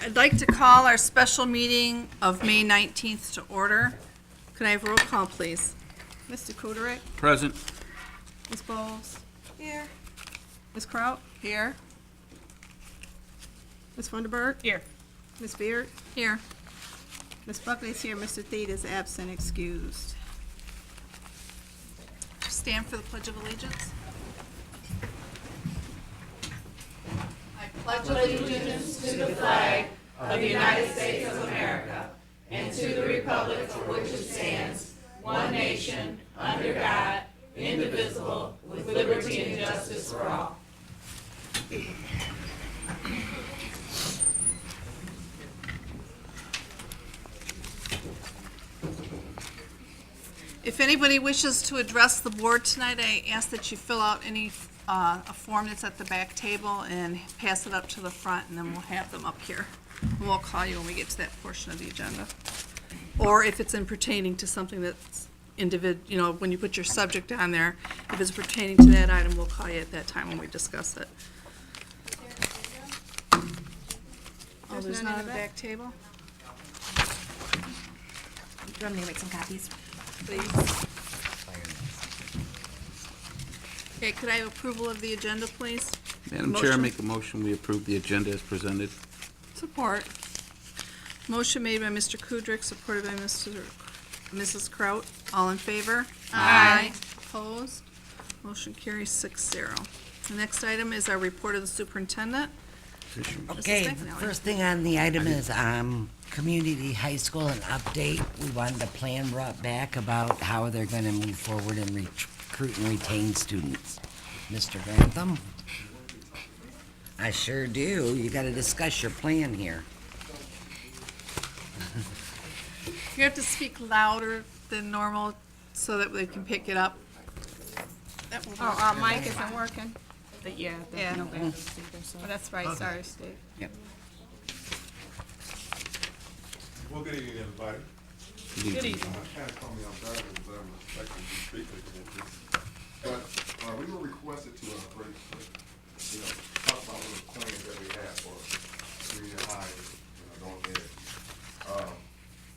I'd like to call our special meeting of May 19th to order. Could I have roll call, please? Mr. Kuderick? Present. Ms. Bowles? Here. Ms. Kraut? Here. Ms. Funderburg? Here. Ms. Beard? Here. Ms. Buckley's here. Mr. Thede is absent, excused. Stand for the Pledge of Allegiance. I pledge allegiance to the flag of the United States of America and to the republic for which it stands, one nation, under God, indivisible, with liberty and justice for all. If anybody wishes to address the board tonight, I ask that you fill out a form that's at the back table and pass it up to the front, and then we'll have them up here. And we'll call you when we get to that portion of the agenda. Or if it's in pertaining to something that's when you put your subject on there, if it's pertaining to that item, we'll call you at that time when we discuss it. Oh, there's none on the back table? Do you want me to make some copies? Please. Okay, could I have approval of the agenda, please? Madam Chair, I Motion. make a motion, we approve the agenda as presented. Support. Motion made by Mr. Kudrick, supported by Mrs. Kraut. All in favor? Aye. Opposed? Motion carries 6-0. The next item is our report of the superintendent. Okay, Mrs. the McNally. first thing on the item is community high school and update. We wanted a plan brought back about how they're going to move forward and recruit and retain students. Mr. Grantham? I sure do. You got to discuss your plan here. You have to speak louder than normal so that they can pick it up. That will work. Our mic isn't working. Yeah, Yeah. no bad speaker, so. Oh, that's right, sorry, Steve. Yep. Well, good evening, everybody. Good evening. Kind of caught me off guard because I was expecting to speak again. But we were requested to talk about one of the plans that we have for junior high going ahead.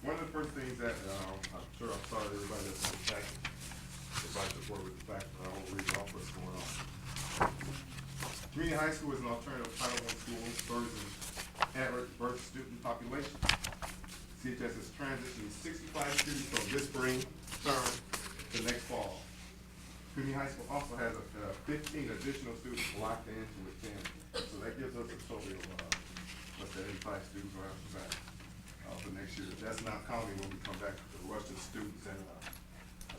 One of the first things that I'm sure I'm sorry to everybody that's impacted, if I support with the fact that I won't read off what's going on. Community high school is an alternative Title I school serving average birth student population. CHS is transitioning 65 students from this spring term to next fall. Community high school also has 15 additional students locked in to attend. So that gives us a total of, 85 students around the back for next year. That's not counting when we come back to the rush of students that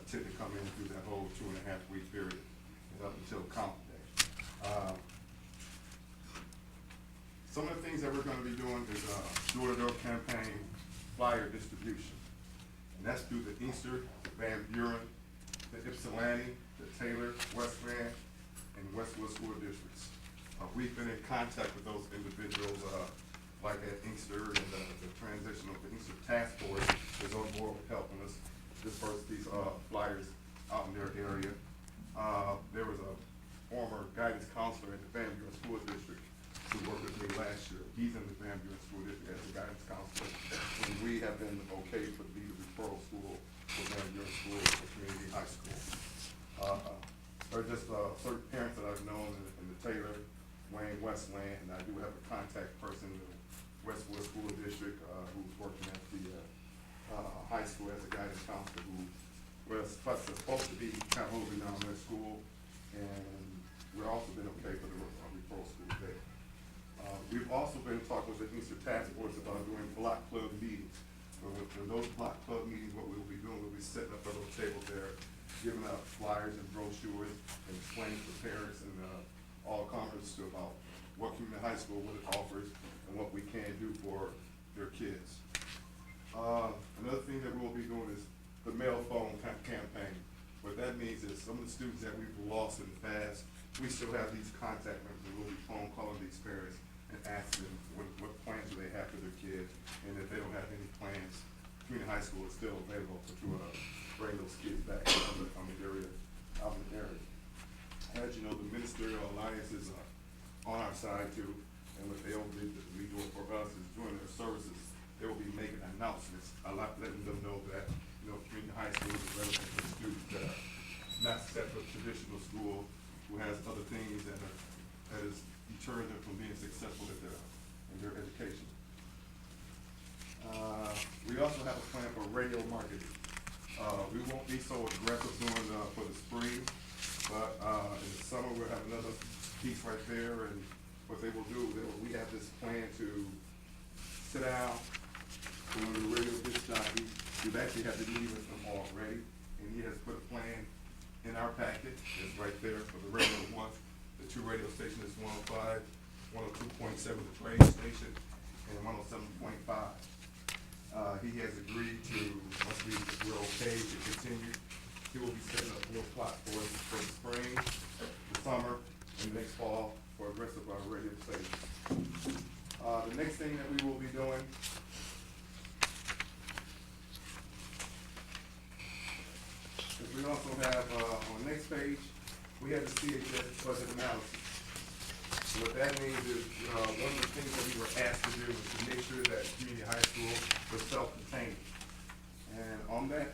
tend to come in through that whole 2.5-week period up until comp day. Some of the things that we're going to be doing is door-to-door campaign flyer distribution. And that's through the Inkster, the Van Buren, the Ypsilanti, the Taylor, Westland, and Westwood school districts. We've been in contact with those individuals like at Inkster, and the transition of the Inkster task force is on board with helping us disperse these flyers out in their area. There was a former guidance counselor at the Van Buren School District who worked with me last year. He's in the Van Buren School District as a guidance counselor, and we have been okay for the referral school for Van Buren School for community high school. There are just certain parents that I've known in the Taylor, Wayne, Westland, and I do have a contact person in the Westwood School District who's working at the high school as a guidance counselor who was supposed to be kind of holding down their school, and we've also been okay for the referral school there. We've also been talking with the Inkster Task Force about doing block club meetings. In those block club meetings, what we'll be doing, we'll be setting up a little table there, giving out flyers and brochures, and explaining to parents and all comers about what community high school, what it offers, and what we can do for their kids. Another thing that we'll be doing is the mail phone campaign. What that means is some of the students that we've lost in the past, we still have these contact members, and we'll be phone calling these parents and asking them what plans do they have for their kids, and if they don't have any plans, community high school is still available to bring those kids back from the area, out in the area. As you know, the ministerial alliance is on our side too. And what they'll be doing for us is during their services, they will be making announcements, letting them know that, community high school is relevant to students that are not set for traditional school, who has other things that is deterring them from being successful in their education. We also have a plan for radio marketing. We won't be so aggressive for the spring, but in the summer we'll have another piece right there, and what they will do, we have this plan to sit down with one of the radio disc jockeys. We've actually had the meeting with him already, and he has put a plan in our packet. It's right there for the radio one. The two radio stations, 105, 102.7, the train station, and 107.5. He has agreed to, once we're okay to continue, he will be setting up 4 o'clock for us for the spring, the summer, and next fall for the rest of our radio stations. The next thing that we will be doing is we also have, on the next page, we have the CHS budget analysis. So what that means is, one of the things that we were asked to do was to make sure that community high school was self-contained. And on that,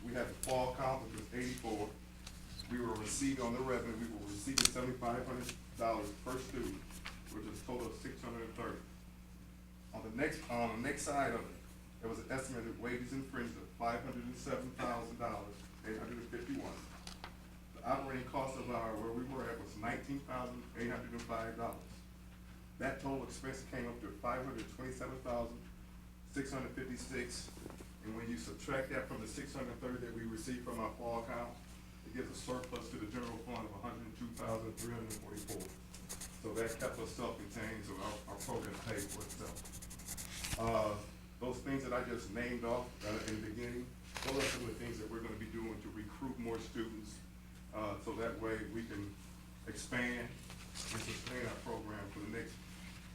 we have the fall count, which was 84. We were receiving on the revenue, we were receiving $7,500 per student, which is a total of $630. On the next side of it, there was an estimated wages and fringes of $507,851. The operating cost of where we were at was $19,805. That total expense came up to $527,656. And when you subtract that from the $630 that we received from our fall account, it gives a surplus to the general fund of $102,344. So that kept us self-contained, so our program paid for itself. Those things that I just named off in the beginning, those are some of the things that we're gonna be doing to recruit more students, so that way we can expand and sustain our program for the next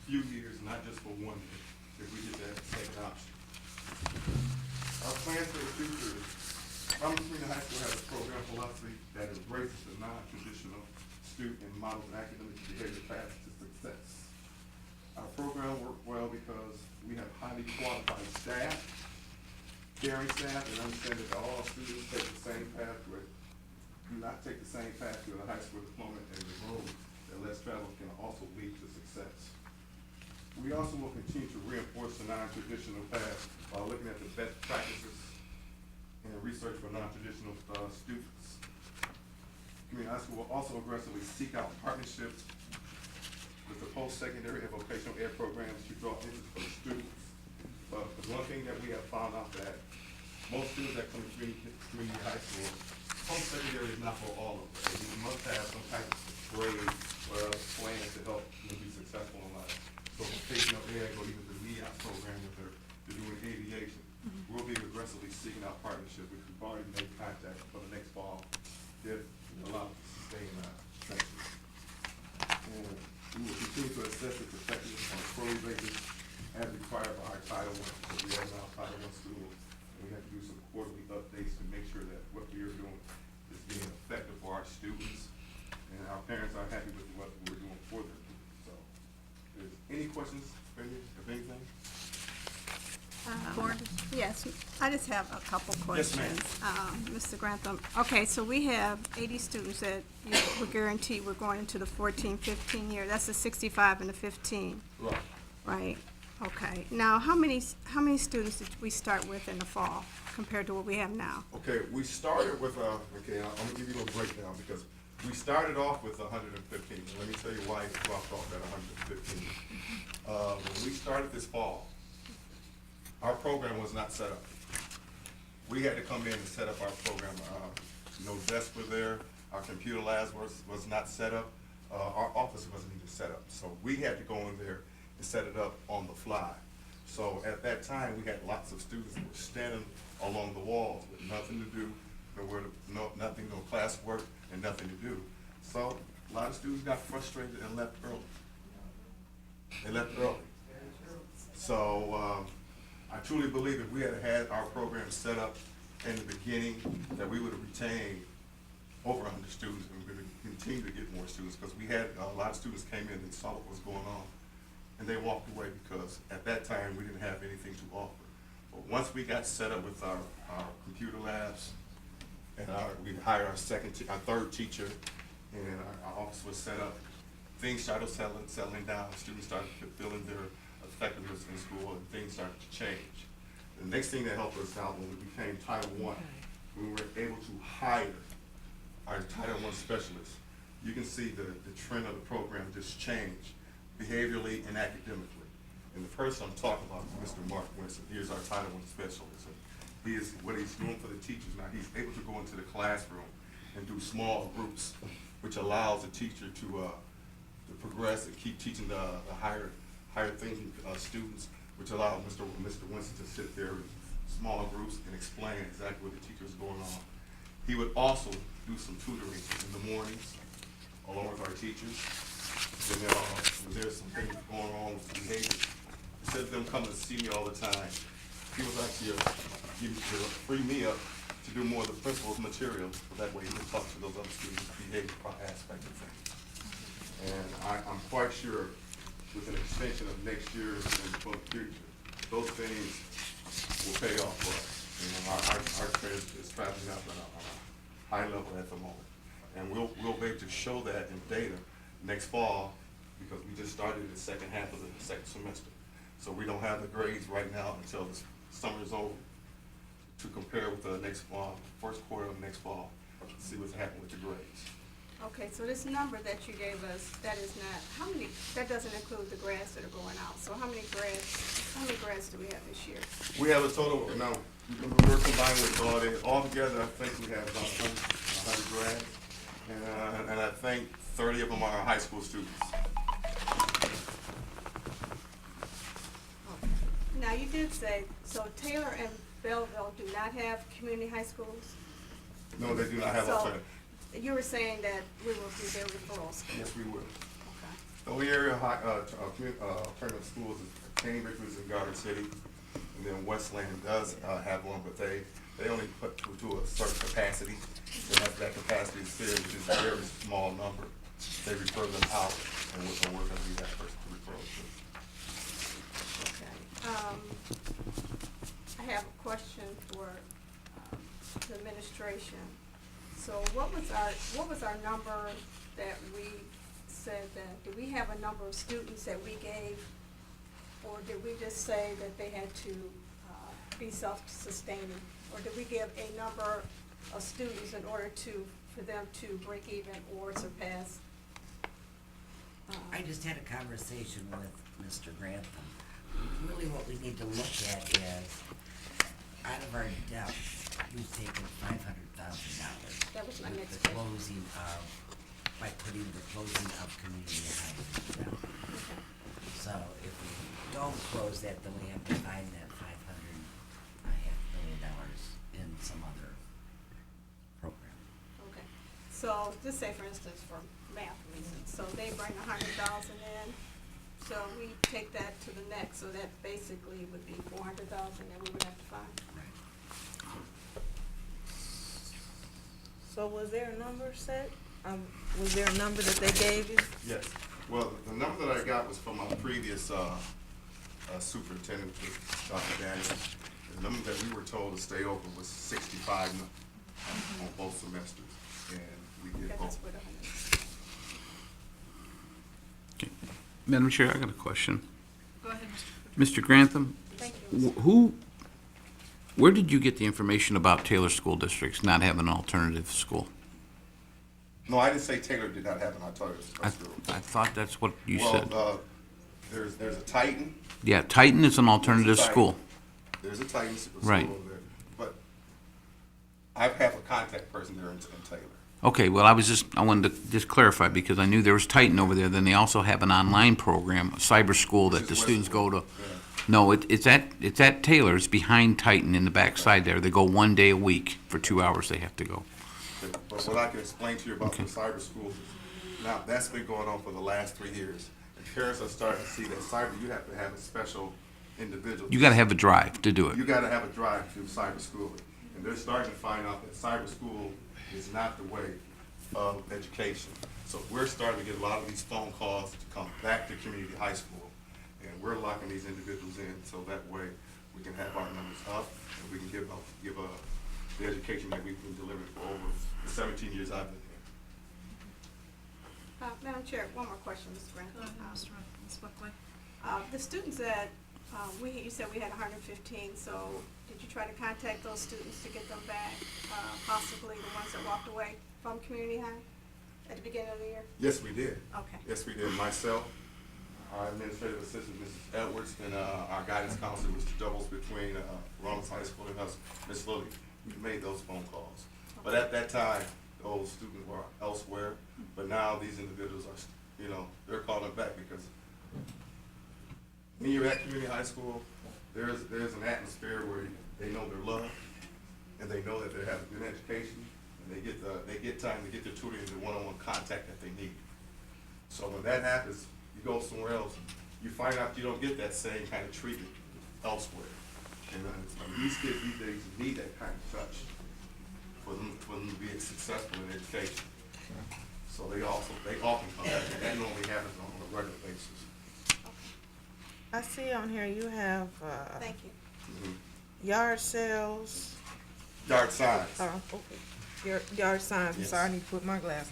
few years, not just for 1 year, if we get that second option. Our plans for the future is, Romulus Community High School has a program philosophy that embraces the non-traditional student and models academic behavior paths to success. Our program works well because we have highly qualified staff, caring staff, and understand that all students take the same pathway, do not take the same path to a high school diploma, and the road that less travel can also lead to success. We also will continue to reinforce the non-traditional path by looking at the best practices and research for non-traditional students. Community high school will also aggressively seek out partnerships with the post-secondary and vocational ed programs to draw interest from the students. But the one thing that we have found out that most students that come to community high school, post-secondary is not for all of them. You must have some type of grade or plan to help you be successful in life. So vocational ed or even the NEOP program that they're doing aviation, we'll be aggressively seeking out partnership, which we've already made contact for the next fall if allowed to sustain trenches. And we will continue to assess its effectiveness on a quarterly basis as required by our Title I. So we have now Title I schools, and we have to do some quarterly updates to make sure that what we are doing is being effective for our students, and our parents are happy with what we're doing for them. So, if there's any questions, if anything? Board? Yes, I just have a couple Yes, ma'am. questions. Mr. Grantham, okay, so we have 80 students that we're guaranteed we're going into the 14-15 year. That's the 65 and the 15, Right. right? Okay, now how many students did we start with in the fall compared to what we have now? Okay, we started with, okay, I'm gonna give you a little breakdown because we started off with 115. Let me tell you why it dropped off at 115. When we started this fall, our program was not set up. We had to come in and set up our program. No desks were there. Our computer labs was not set up. Our office wasn't even set up. So we had to go in there and set it up on the fly. So at that time, we had lots of students that were standing along the walls with nothing to do, nothing, no classwork, and nothing to do. So a lot of students got frustrated and left early. They left early. So I truly believe if we had had our program set up in the beginning, that we would have retained over 100 students, and we're going to continue to get more students because we had a lot of students came in and saw what was going on. and they walked away because at that time, we didn't have anything to offer. But once we got set up with our computer labs, and we hired our third teacher, and our office was set up, things started settling down. Students started feeling their effectiveness in school, and things started to change. The next thing that helped us out when we became Title I, we were able to hire our Title I specialists. You can see the trend of the program just change behaviorally and academically. And the person I'm talking about is Mr. Mark Winston. He is our Title I specialist. And he is, what he's doing for the teachers now, he's able to go into the classroom and do small groups, which allows the teacher to progress and keep teaching the higher thinking students, which allows Mr. Winston to sit there in smaller groups and explain exactly what the teacher is going on. He would also do some tutoring in the mornings along with our teachers. And when there's some things going on with the behavior, instead of them coming to see me all the time, he was actually free me up to do more of the principal's material, so that way he can talk to those other students, behavior aspect of things. And I'm quite sure with an extension of next year and for the future, those things will pay off for us. You know, our trade is traveling up on a high level at the moment. And we'll be able to show that in data next fall, because we just started the second half of the second semester. So we don't have the grades right now until the summer is over to compare with the next fall, first quarter of next fall, to see what's happening with the grades. Okay, so this number that you gave us, that is not, that doesn't include the grads that are going out. So how many grads do we have this year? We have a total, now, we're combining with all together, I think we have about 100 grads. And I think 30 of them are high school students. Now, you did say, so Taylor and Belleville do not have community high schools? No, they do not have So, alternative. you were saying that we will do their referrals. Yes, we will. Okay. The only area alternative schools is Cambridge, which is in Garden City, and then Westland does have one, but they only put to a certain capacity. And that capacity is filled, which is a very small number. They refer them out, and we're going to be that person to refer them to. Okay. I have a question for the administration. So what was our number that we said that, did we have a number of students that we gave, or did we just say that they had to be self-sustaining? Or did we give a number of students in order for them to break even or surpass? I just had a conversation with Mr. Grantham. Really what we need to look at is, out of our debt, we've taken $500,000. That was my next The question. closing of, by putting the closing of community high school down. Okay. So if we don't close that, then we have to find that $500.5 million in some other program. Okay, so just say for instance, for math reasons, so they bring 100,000 in, so we take that to the next, so that basically would be 400,000 that we would have to find. So was there a number set? Was there a number that they gave you? Yes. Well, the number that I got was from my previous superintendent, Dr. Daniels. The number that we were told to stay open was 65 on both semesters, and we did That's both. with 100. Okay. Madam Chair, I got a question. Go ahead, Mr. Mr. Grantham, Thank you. where did you get the information about Taylor School Districts not having an alternative school? No, I didn't say Taylor did not have an alternative I school. thought that's what you said. Well, there's a Titan. Yeah, Titan is an alternative Titan. school. There's a Titan school Right. over there, but I have a contact person there in Taylor. Okay, well, I wanted to just clarify, because I knew there was Titan over there. Then they also have an online program, a cyber school that Which the is students go to. Westwood, yeah. No, it's at Taylor. It's behind Titan in the backside there. They go 1 day a week for 2 hours they have to go. But what I can explain to you about Okay. the cyber schools is, now, that's been going on for the last 3 years. And parents are starting to see that cyber, you have to have a special individual. You got to have a drive to do it. You gotta have a drive to do cyber schooling. And they're starting to find out that cyber school is not the way of education. So we're starting to get a lot of these phone calls to come back to community high school and we're locking these individuals in, so that way we can have our numbers up, and we can give the education that we've been delivering for over the 17 years I've been here. Madam Chair, one more question, Mr. Grant. Go ahead, Ms. Buckley. The students that, you said we had 115, so did you try to contact those students to get them back, possibly the ones that walked away from community high at the beginning of the year? Yes, we did. Okay. Yes, we did. Myself, our administrative assistant, Mrs. Edwards, and our guidance counselor, Mr. Doubles, between Romulus High School and us, Ms. Lilly, we made those phone calls. But at that time, those students were elsewhere, but now these individuals are, they're calling back because when you're at community high school, there's an atmosphere where they know they're loved, and they know that they have a good education, and they get time to get their tutoring and the one-on-one contact that they need. So when that happens, you go somewhere else, you find out you don't get that same kind of treatment elsewhere. And these kids these days need that kind of touch for them to be successful in education. So they often come back, and that normally happens on a regular basis. I see on here you have, Thank you. yard sales, Yard signs. your yard signs, I'm Yes. sorry, I need to put my glasses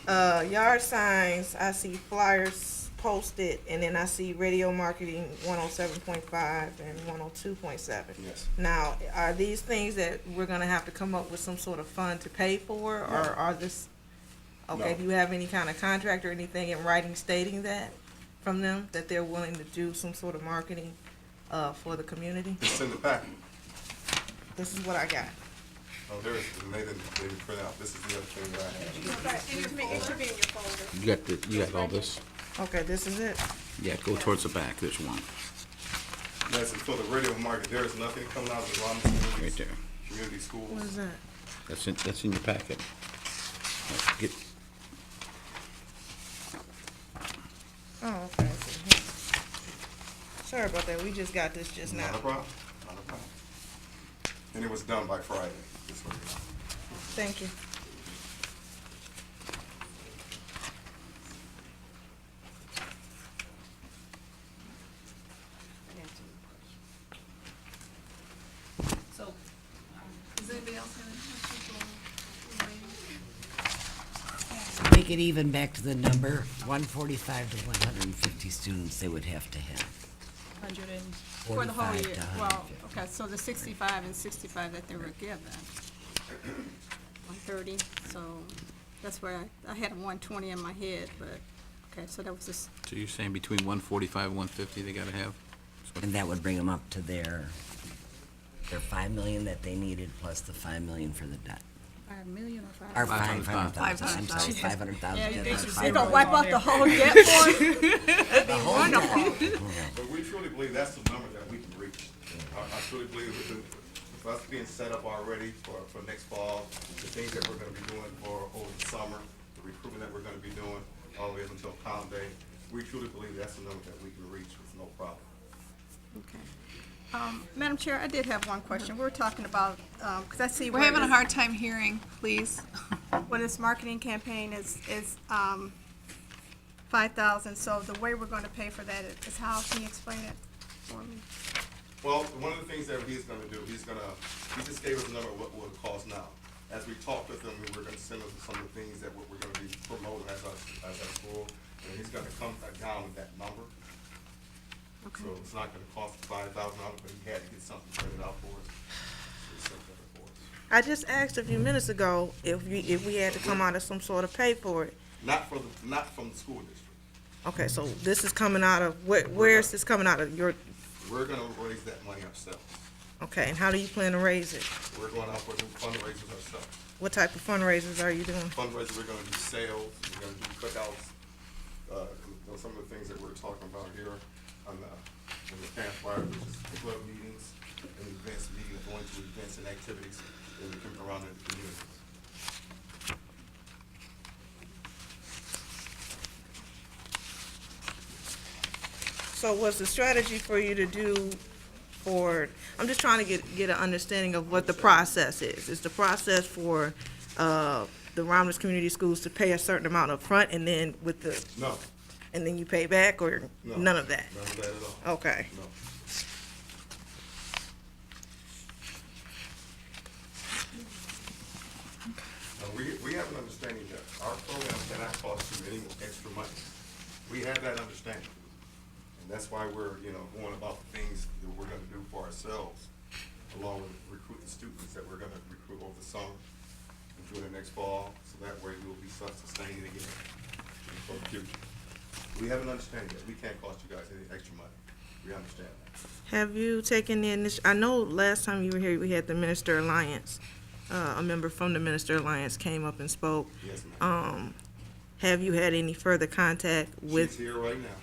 on. Yard signs, I see flyers posted, and then I see radio marketing 107.5 and 102.7. Yes. Now, are these things that we're gonna have to come up with some sort of fund to pay for, or No. are this? Okay, No. do you have any kind of contract or anything in writing stating that from them, that they're willing to do some sort of marketing, for the community? It's in the packet. This is what I got. Oh, there is, and they didn't print out. This is the other thing that I have. It should be in your folder. You got all this? Okay, this is it. Yeah, go towards the back, there's one, Yes, and for the radio market, there is nothing coming out of the Romulus right there. community schools. What is that? That's in your packet. Get, Oh, okay. I see. Here. Sorry about that. We just got this just Not a now. problem, not a problem. And it was done by Friday, this week. Thank you. So, does anybody else have any questions? Make it even back to the number, 145 to 150 students they would have to have. 100 and, for the whole 45 year. to Well, 150. okay, so the 65 and 65 that they were given, 130, so that's where I had a 120 in my head, but, okay, so that was just, so you're saying between 145 and 150 they gotta have? And that would bring them up to their 5 million that they needed, plus the 5 million for the debt. 5 million or 5? Or 500,000. 500,000, I'm sorry, 500,000. Yeah, yeah, they that's should, 5 they gonna million. wipe out the whole debt for us? The whole debt. But we truly believe that's the number that we can reach. I truly believe with us being set up already for next fall, the things that we're gonna be doing for over the summer, the recruitment that we're gonna be doing all the way up until Pound Day, we truly believe that's the number that we can reach with no problem. Okay. Madam Chair, I did have one question. We were talking about, because I see We're where having a this- hard time hearing, please. Well, this marketing campaign is 5,000, so the way we're gonna pay for that is how? Can you explain it for me? Well, one of the things that he's gonna do, he just gave us a number of what it would cost now. As we talked with him, we were gonna send us some of the things that we're gonna be promoting as our school, and he's gonna come back down with that number. Okay. So it's not gonna cost $5,000, but he had to get something printed out for us. So he sent that for us. I just asked a few minutes ago if we had to come out of some sort of pay for it. Not from the school district. Okay, so this is coming out of, where is this coming out of? Your, We're gonna raise that money ourselves. okay, and how do you plan to raise it? We're going out for new fundraisers ourselves. What type of fundraisers are you doing? Fundraisers, we're gonna do sales, we're gonna do cookouts, some of the things that we're talking about here on the campfire, which is club meetings and events, going to events and activities around the community. So what's the strategy for you to do for, I'm just trying to get an understanding of what the process is. Is the process for, the Romulus Community Schools to pay a certain amount up front, and then with the, No, and then you pay back, or No, none of that? None of that at all. Okay. No. We have an understanding that our program cannot cost you any extra money. We have that understanding. And that's why we're, going about the things that we're gonna do for ourselves, along with recruiting students that we're gonna recruit over the summer and doing it next fall, so that way we'll be self-sustaining again for the future. We have an understanding that we can't cost you guys any extra money. We understand that. Have you taken the initiative? I know last time you were here, we had the Minister Alliance. A member from the Minister Alliance came up and spoke. Yes, ma'am. Have you had any further contact She's with here right now.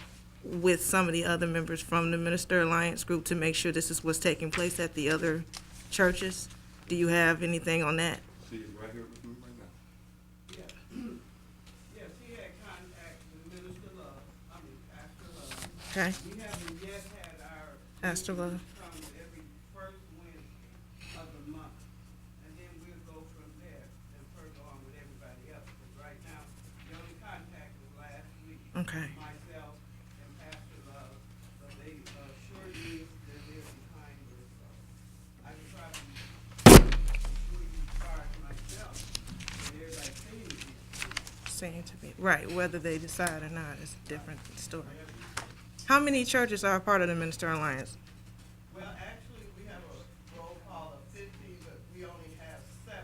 with some of the other members from the Minister Alliance group to make sure this is what's taking place at the other churches? Do you have anything on that? She is right here with me right now. Yes, he had contact with Minister Love, Pastor Love. Okay, We haven't yet had our. Pastor Love. Come every first Wednesday of the month, and then we'll go from there and further on with everybody else. But right now, the only contact was last week. Okay. Myself and Pastor Love, so they assured me that they're behind us, so I can try to assure you as far as myself, and everybody seems to be. Seem to be, right, whether they decide or not is a different story. How many churches are a part of the Minister Alliance? Well, actually, we have a roll call of 15, but we only have 7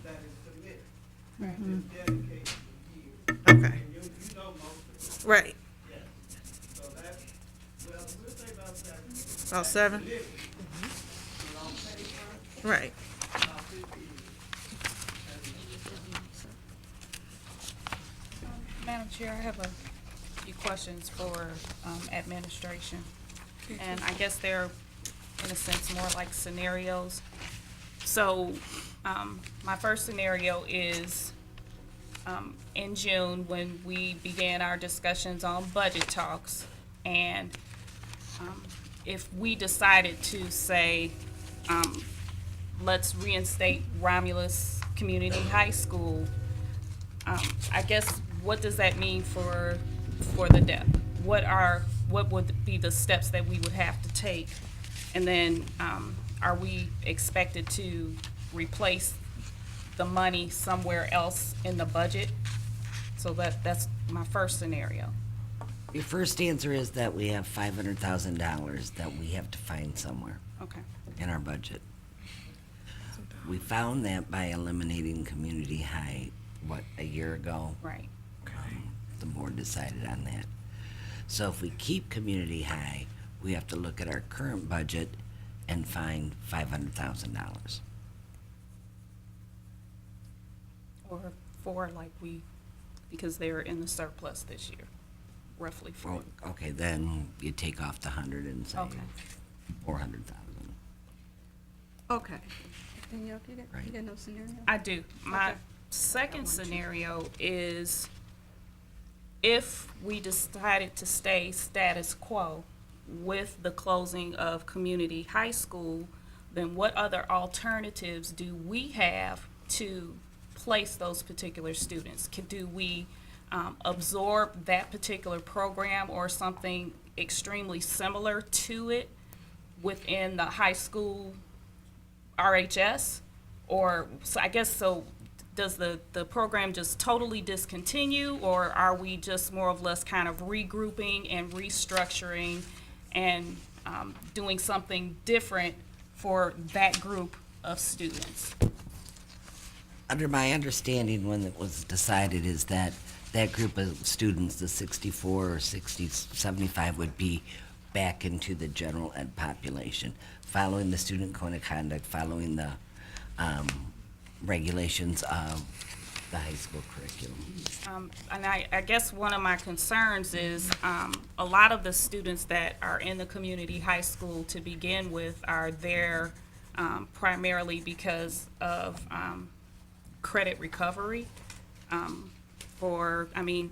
that is submitted. We've been dedicated for years. Okay, And you know most of them, right, yes. So that's, well, we'll say about 7. about 7? Submitted. But on paper, Right. about 15. Madam Chair, I have a few questions for administration. And I guess they're, in a sense, more like scenarios. So my first scenario is in June, when we began our discussions on budget talks. And if we decided to say, let's reinstate Romulus Community High School, I guess, what does that mean for the debt? What would be the steps that we would have to take? And then, are we expected to replace the money somewhere else in the budget? So that's my first scenario. Your first answer is that we have $500,000 that we have to find somewhere Okay. in our budget. We found that by eliminating community high, a year ago? Right. The board decided on that. So if we keep community high, we have to look at our current budget and find $500,000. Or because they're in the surplus this year, roughly four. Well, okay, then you take off the 100 and say Okay. 400,000. Okay. Danielle, you Right. got no scenario? I do. My Okay. second scenario is if we decided to stay status quo with the closing of community high school, then what other alternatives do we have to place those particular students? Do we absorb that particular program or something extremely similar to it within the high school RHS? Or, so I guess, so does the program just totally discontinue, or are we just more or less kind of regrouping and restructuring and doing something different for that group of students? Under my understanding, when it was decided, is that that group of students, the 64 or 60, 75, would be back into the general ed population, following the student code of conduct, following the regulations of the high school curriculum. And I guess one of my concerns is a lot of the students that are in the community high school to begin with are there primarily because of credit recovery.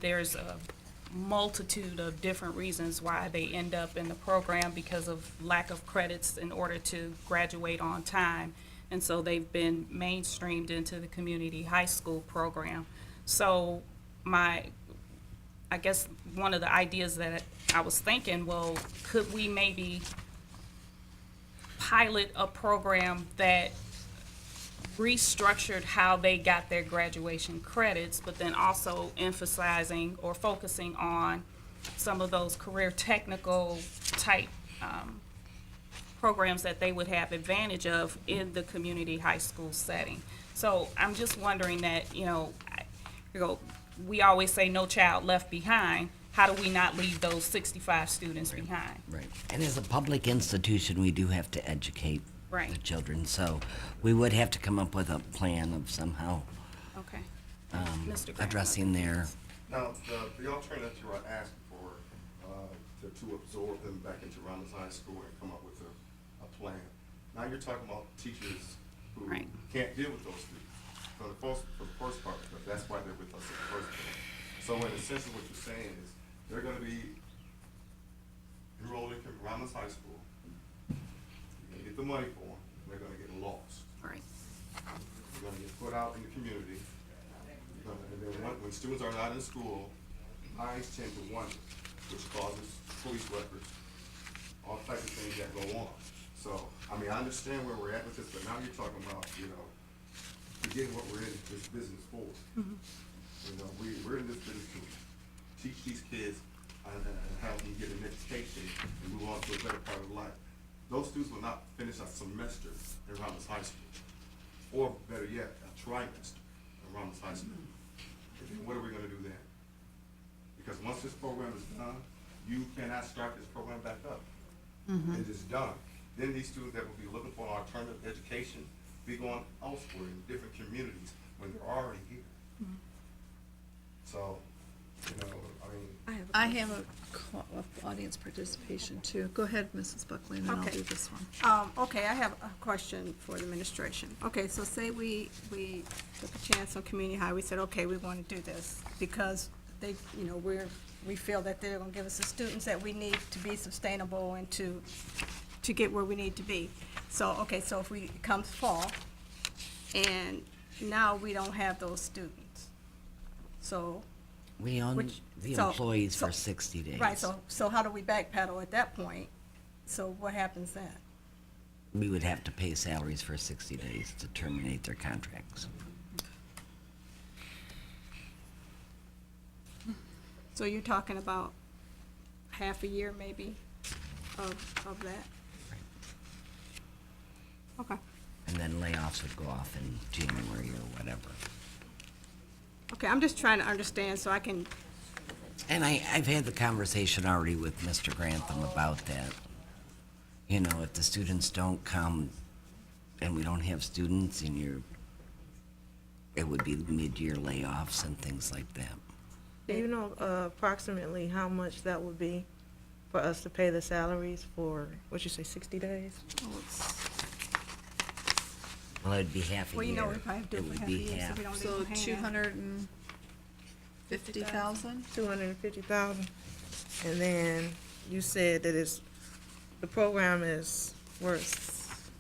There's a multitude of different reasons why they end up in the program because of lack of credits in order to graduate on time. And so they've been mainstreamed into the community high school program. So I guess one of the ideas that I was thinking, well, could we maybe pilot a program that restructured how they got their graduation credits, but then also emphasizing or focusing on some of those career technical type programs that they would have advantage of in the community high school setting. So I'm just wondering that, we always say no child left behind. How do we not leave those 65 students behind? Right. And as a public institution, we do have to educate the Right. children, so we would have to come up with a plan of somehow Okay. Mr. Graham. addressing their, Now, the alternative you are asking for, to absorb them back into Romulus High School and come up with a plan. Now you're talking about teachers who Right. can't deal with those students for the first part, because that's why they're with us in the first place. So in a sense of what you're saying is, they're gonna be enrolled in Romulus High School. You're gonna get the money for them, and they're gonna get lost. Right. You're gonna get put out in the community. And then when students are not in school, minds tend to wander, which causes police records, all types of things that go on. So, I mean, I understand where we're at with this, but now you're talking about, forgetting what we're in this business for. We're in this business to teach these kids and help them get an education and move on to a better part of life. Those students will not finish a semester in Romulus High School, or better yet, a trimester in Romulus High School. And then what are we gonna do then? Because once this program is done, you cannot start this program back up. It is done. Then these students that will be looking for an alternative education be going elsewhere in different communities when they're already here. So, I have a audience participation too. Go ahead, Mrs. Buckley, and then I'll Okay. do this one. Okay, I have a question for the administration. Okay, so say we took a chance on community high, we said, okay, we want to do this because they, we feel that they're gonna give us the students that we need to be sustainable and to get where we need to be. So, okay, so if it comes fall, and now we don't have those students, so. we own Which- the so- employees so- for 60 days. Right, so how do we backpedal at that point? So what happens then? We would have to pay salaries for 60 days to terminate their contracts. So you're talking about half a year maybe of that? Okay, And then layoffs would go off in January or whatever. okay, I'm just trying to understand so I can, And I've had the conversation already with Mr. Grantham about that. If the students don't come and we don't have students and it would be mid-year layoffs and things like that. Do you know approximately how much that would be for us to pay the salaries for, what'd you say, 60 days? Well, it'd be half a well, year. we probably have to do it for half a year, so we don't leave So them hanging. 250,000? 250,000. And then you said that the program is worth,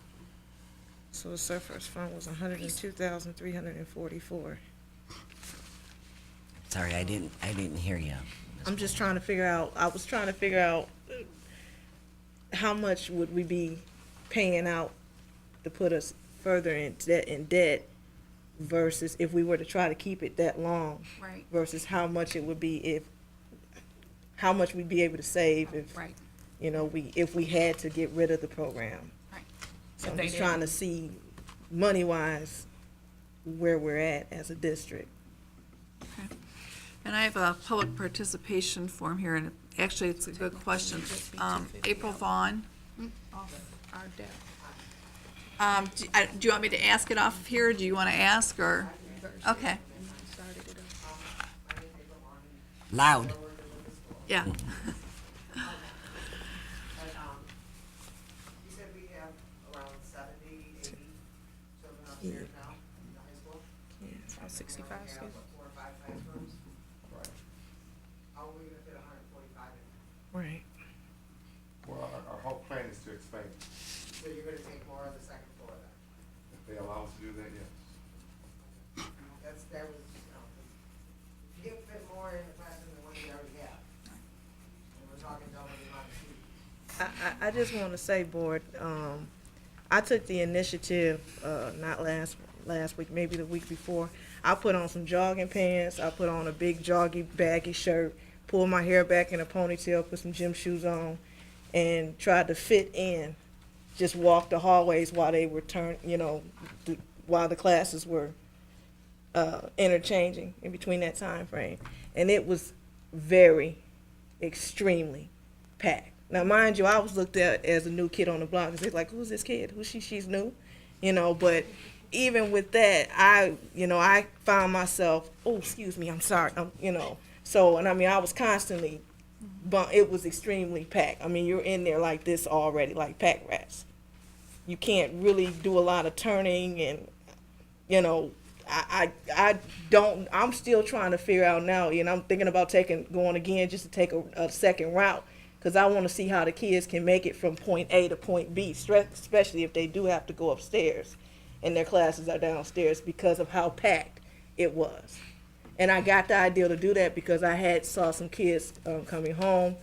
so the surplus fund was 102,344. Sorry, I didn't hear you. I'm just trying to figure out, I was trying to figure out how much would we be paying out to put us further in debt versus if we were to try to keep it that long. Right. Versus how much it would be how much we'd be able to save if, Right, if we had to get rid of the program. right. So If I'm they just trying to didn't. see money-wise where we're at as a district. Okay. And I have a public participation form here, and actually, it's a good question. April Vaughn. Off our debt. Do you want me to ask it off here, or do you want to ask, or? Okay, Loud. yeah. You said we have around 70, 80 children upstairs now in the high school? About 65 We have, students. what, 4 or 5 classrooms? right. How are we gonna fit 145 in? Right. Well, our whole plan is to expand. So you're gonna take more of the second floor then? If they allow us to do that, yes. That was, if you can fit more in the classroom than what we already just want to say, board, I took the initiative, not last week, maybe the week before. I put on some jogging pants, I put on a big joggy baggy shirt, pulled my hair back in a ponytail, put some gym shoes on, and tried to fit in, just walk the hallways while they were while the classes were interchanging in between that time frame. And it was very, extremely packed. Now, mind you, I was looked at as a new kid on the block, because they're like, who's this kid? Who's she? She's new, but even with that, I found myself, oh, excuse me, I'm sorry, so, and I mean, I was constantly, but it was extremely packed. I mean, you're in there like this already, like packed rats. You can't really do a lot of turning, and, I'm still trying to figure out now, I'm thinking about going again just to take a second route, because I want to see how the kids can make it from point A to point B, especially if they do have to go upstairs and their classes are downstairs, because of how packed it was. And I got the idea to do that because I saw some kids coming home,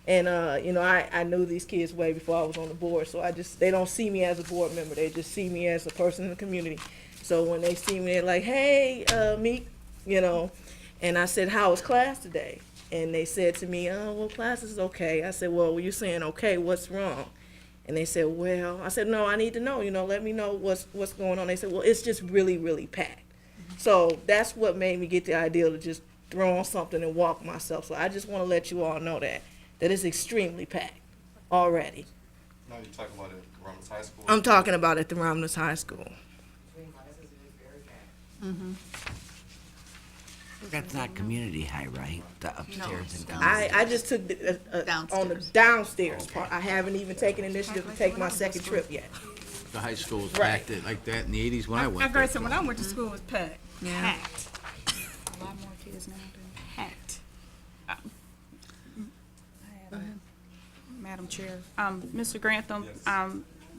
and I knew these kids way before I was on the board, so they don't see me as a board member, they just see me as a person in the community. So when they see me, they're like, hey, Meek, and I said, how was class today? And they said to me, oh, well, class is okay. I said, well, you're saying okay, what's wrong? And they said, well, I said, no, I need to know, let me know what's going on. They said, well, it's just really, really packed. So that's what made me get the idea to just throw on something and walk myself. So I just want to let you all know that it's extremely packed already. Now you're talking about it at Romulus High School? I'm talking about at the Romulus High School. That's not community high, right? The upstairs and downstairs. I just took on the downstairs part. I haven't even taken initiative to take my second trip yet. The high school was Right. packed like that in the 80s when I I went heard there. when I went to school, it was packed. Yeah. Packed. A lot more kids now than Packed. Madam Chair. Mr. Grantham,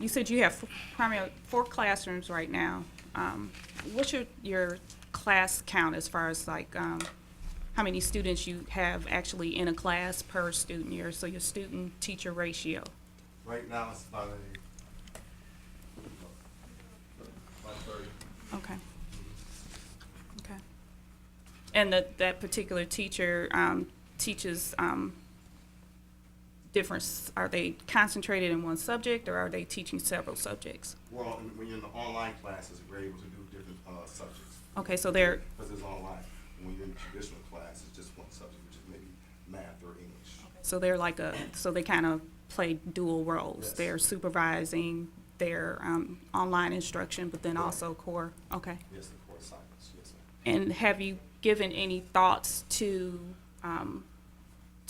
you said you have primarily 4 classrooms right now. What's your class count as far as like how many students you have actually in a class per student year? So your student-teacher ratio. Right now, it's about 30. Okay. Okay. And that particular teacher teaches are they concentrated in one subject, or are they teaching several subjects? Well, when you're in the online classes, we're able to do different subjects. Okay, so they're, Because it's online. When you're in traditional class, it's just one subject, which is maybe math or English. so they're like so they kind of play dual roles. Yes. They're supervising their online instruction, but then Correct. also core, okay. Yes, the core assignments, yes, ma'am. And have you given any thoughts to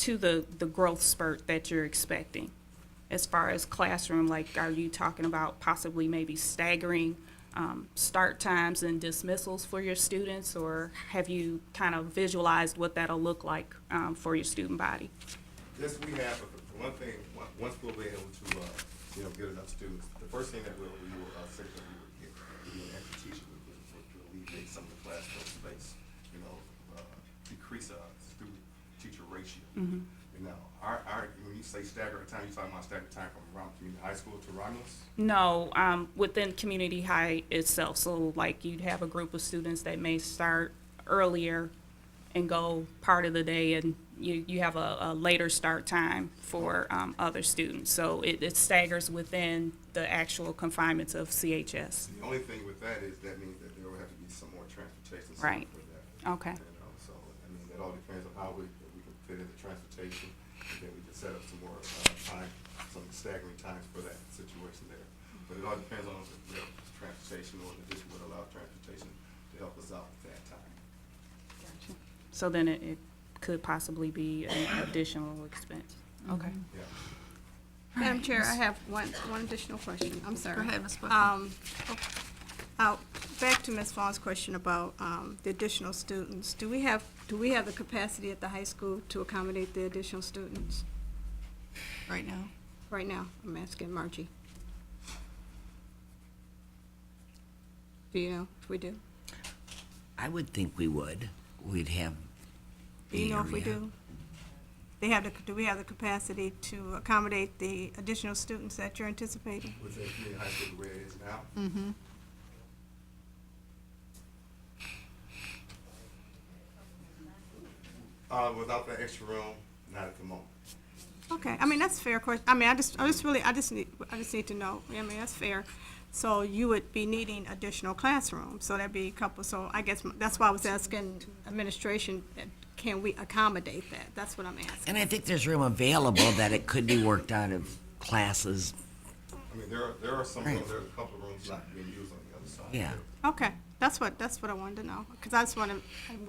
the growth spurt that you're expecting? As far as classroom, like, are you talking about possibly maybe staggering start times and dismissals for your students, or have you kind of visualized what that'll look like for your student body? Yes, we have, but the one thing, once we'll be able to, get enough students, the first thing that we will say that we would get, would be an extra teacher, to alleviate some of the classroom space, decrease student-teacher ratio. Mhm. When you say stagger time, you're talking about stagger time from around community high school to Romulus? No, within community high itself. So like you'd have a group of students that may start earlier and go part of the day, and you have a later start time for other students. So it staggers within the actual confinements of CHS. The only thing with that is that means that there will have to be some more transportation. Right. For that. Okay. So, that all depends on how we can fit in the transportation, and then we can set up some more time, some staggering times for that situation there. But it all depends on the transportation, or the district would allow transportation to help us out at that time. So then it could possibly be an additional expense. Okay. Yeah. Madam Chair, I have one additional question. I'm sorry. Go ahead, Ms. Buckman. Back to Ms. Fawn's question about the additional students. Do we have the capacity at the high school to accommodate the additional students Right now. right now? I'm asking Margie. Do you know if we do? I would think we would. We'd have Do you the know if we area. do? do we have the capacity to accommodate the additional students that you're anticipating? Within community high school the way it is now. Without that extra room, not at the moment. Okay, I mean, that's a fair question. I mean, I just need to know. I mean, that's fair. So you would be needing additional classrooms, so that'd be a couple, so I guess that's why I was asking administration, can we accommodate that? That's what I'm asking. And I think there's room available that it could be worked out of classes. I mean, there are some, Right. there's a couple of rooms not being used on the other side. Yeah. Okay, that's what I wanted to know, because I just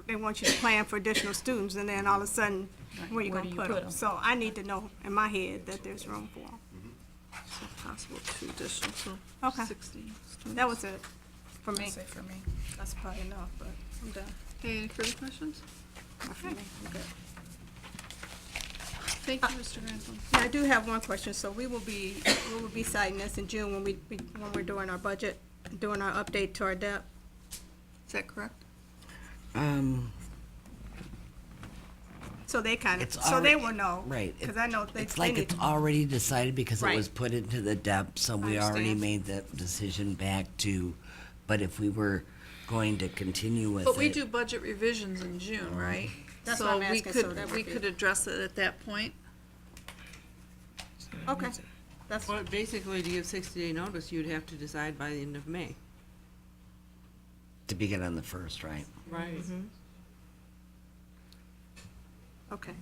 they want you to plan for additional students, and then all of a sudden, where you Where gonna do you put put them? 'em? So I need to know in my head that there's room for them. So possible 2 additional, so Okay. 60 students. That was it for me. That's it for me. That's probably enough, but I'm done. Okay, any further questions? Okay. Thank you, Mr. Grantham. Yeah, I do have one question. So we will be citing this in June when we're doing our budget, doing our update to our debt. Is that correct? So they kind of, It's so they already- will know. Right. Because I know they It's like need it's to- already decided because it Right. was put into the depth, so we already understand. made that decision back to, but if we were going to continue with it. But we do budget revisions in June, right? That's what I'm asking, so that We would be- could address it at that point. Okay. That's, Well, basically, to give 60-day notice, you'd have to decide by the end of May. To begin on the first, right? Right. okay.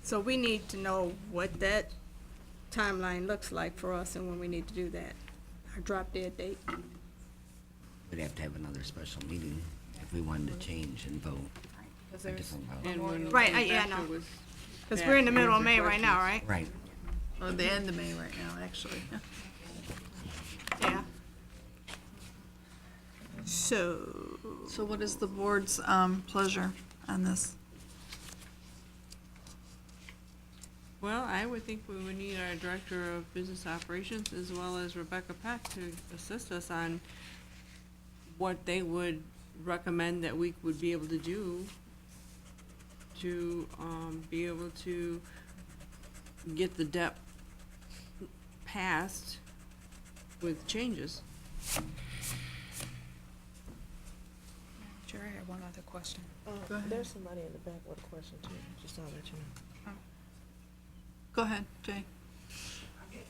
So we need to know what that timeline looks like for us and when we need to do that. Our drop dead date. We'd have to have another special meeting if we wanted to change and vote a different vote. And when Right, the yeah, I know. factor was Because back, we're in the middle of answer May right now, questions. right? Right. Or the end of May right now, actually. Yeah. So, So what is the board's pleasure on this? Well, I would think we would need our Director of Business Operations as well as Rebecca Peck to assist us on what they would recommend that we would be able to do to, be able to get the debt passed with changes. Chair, I have one other question. There's somebody in the back with a question too, just I'll let you know. Go ahead, Jay. I guess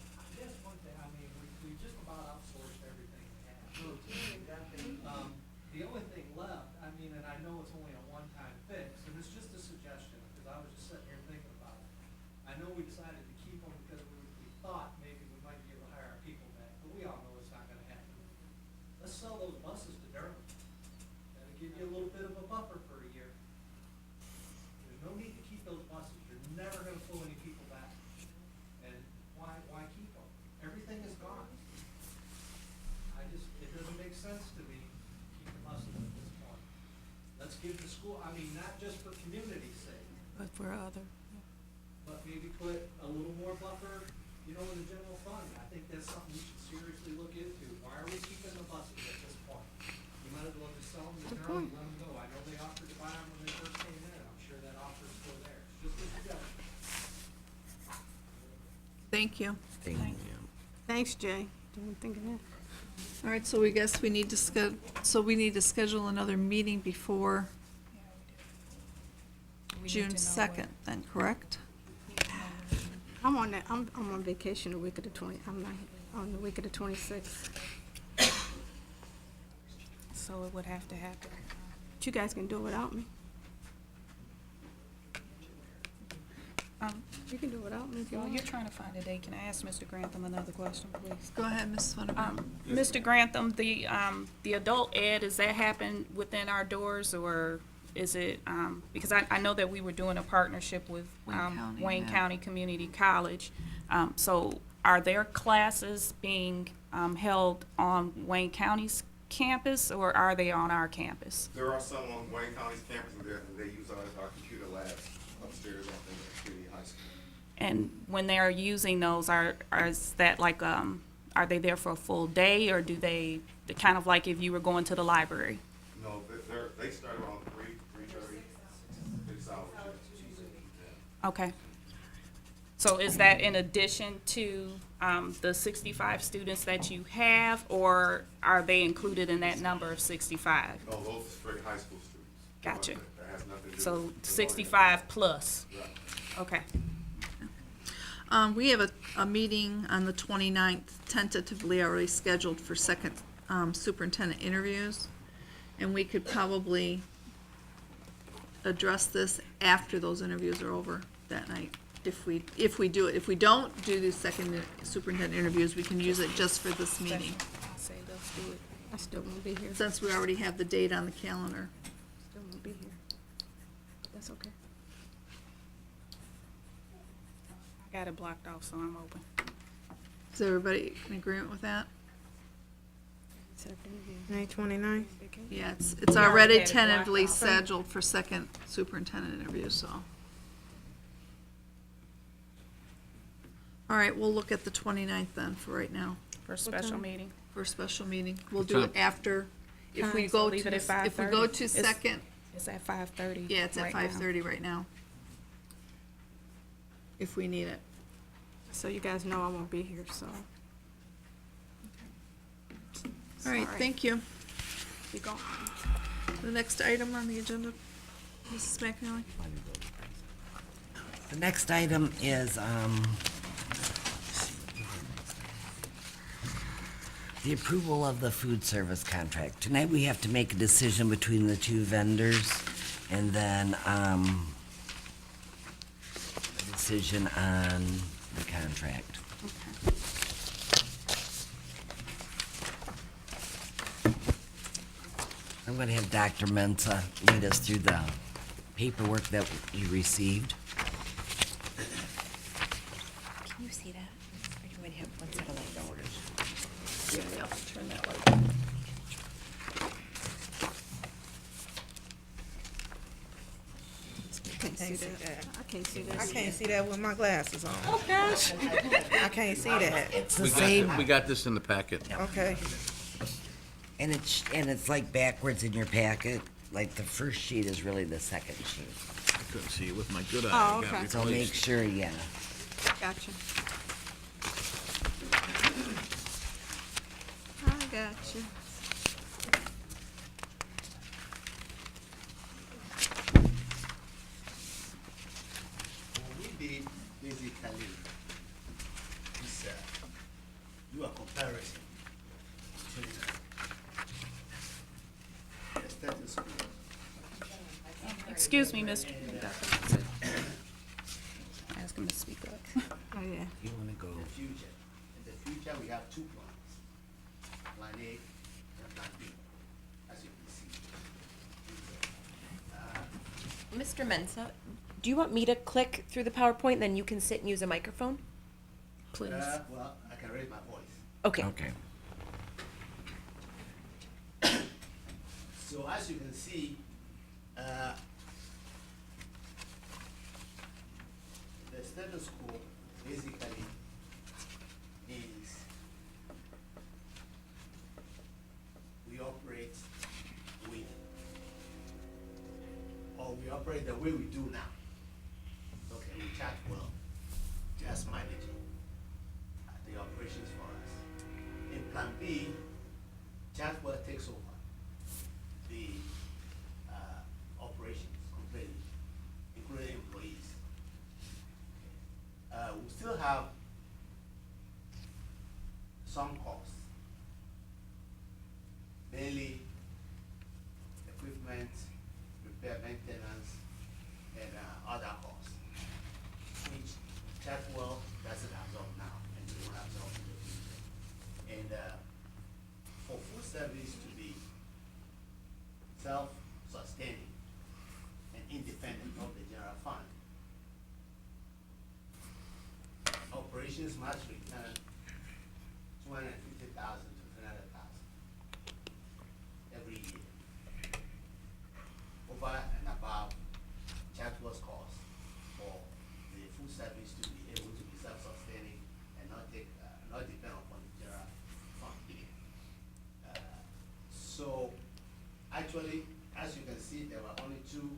one thing, I mean, we just about outsourced everything we have. The only thing left, I mean, and I know it's only a one-time fix, and it's just a suggestion, because I was just sitting here thinking about it. I know we decided to keep them because we thought maybe we might be able to hire our people back, but we all know it's not gonna happen. Let's sell those buses to Durham. That'll give you a little bit of a buffer for a year. There's no need to keep those buses, you're never gonna pull any people back. And why keep them? Everything is gone. It doesn't make sense to me, to keep the buses at this point. Let's give the school, I mean, not just for community's sake, But for other, but maybe put a little more buffer, you know, in the general fund. I think that's something we should seriously look into. Why are we keeping the buses at this point? You might as well just sell them to Durham and let them go. I know they offered to buy them when they first came in, and I'm sure that offer's still there. It's just a suggestion. Thank you. Thank you. thanks, Jay. Didn't think of that. All right, so we guess we need to schedule another meeting before we need June to know 2nd, then, correct? I'm on that, I'm on vacation the week of the 20, I'm not, on the week of the 26th. So it would have to happen. But you guys can do it without me. You can do it without me if you While want. you're trying to find a date, can I ask Mr. Grantham another question, please? Go ahead, Mrs. Funderburk. Mr. Grantham, the adult ed, does that happen within our doors, or is it, because I know that we were doing a partnership with Wayne County, Wayne yeah. County Community College. So are there classes being held on Wayne County's campus, or are they on our campus? There are some on Wayne County's campus, and they use our computer labs upstairs on the community high school. And when they're using those, is that like, are they there for a full day, or do they, kind of like if you were going to the library? No, they start around 3:30, 6 hours. Okay, So is that in addition to the 65 students that you have, or are they included in that number of 65? No, those are straight high school students. Gotcha. That has nothing to do So with- 65 plus? Right. Okay. We have a meeting on the 29th, tentatively already scheduled for second superintendent interviews. And we could probably address this after those interviews are over that night, if we do it. If we don't do the second superintendent interviews, we can use it just for this meeting, I say let's do it. I still won't be here. since we already have the date on the calendar. Still won't be here. That's okay. I got it blocked off, so I'm open. Is everybody in agreement with that? May 29th? Yeah, it's We already already had it blocked tentatively off. scheduled for second superintendent interview, so. All right, we'll look at the 29th then for right now, For a special meeting. for a special meeting. We'll What do it time? after, if we Time, so go leave to, it at if we go 5:30. to It's- second, It's at 5:30. yeah, it's at right now. 5:30 right now. If we need it. So you guys know I won't be here, so. All right, Sorry. thank you. Be gone. The next item on the agenda, Mrs. McNally? The next item is, the approval of the food service contract. Tonight, we have to make a decision between the two vendors, and then, a decision on the contract. I'm gonna have Dr. Mensa lead us through the paperwork that you received. Can you see that? Or do you want to have one set of lights? Yeah, I'll turn that light on. Can't see that. I can't see I this. can't see that with my glasses on. Oh, gosh. I can't see that. It's the same, We got this in the packet. Okay. and it's like backwards in your packet, like the first sheet is really the second sheet. I couldn't see it with my good Oh, eye. It okay. got So make replaced. sure, yeah. Gotcha. I gotcha. What we did basically is do a comparison between the status quo. Excuse me, Mr. Dr. Ask him to speak up. Oh, yeah. You wanna go, The future. In the future, we have two plans. Plan A and Plan B, as you can see. Mr. Mensa, do you want me to click through the PowerPoint, then you can sit and use a microphone? Please. Well, I can raise my voice. Okay. okay. So as you can see, the status quo basically is we operate with, or we operate the way we do now. Okay, we chat well, just managing the operations for us. In Plan B, Chatwell takes over the operations completely, including employees. We still have some costs, mainly equipment, repair, maintenance, and other costs, which Chatwell doesn't absorb now and they will absorb in the future. And for food service to be self-sustaining and independent of the general fund, operations must return $250,000 to $300,000 every year, over and above Chatwell's cost for the food service to be able to be self-sustaining and not depend upon the general fund. So actually, as you can see, there were only two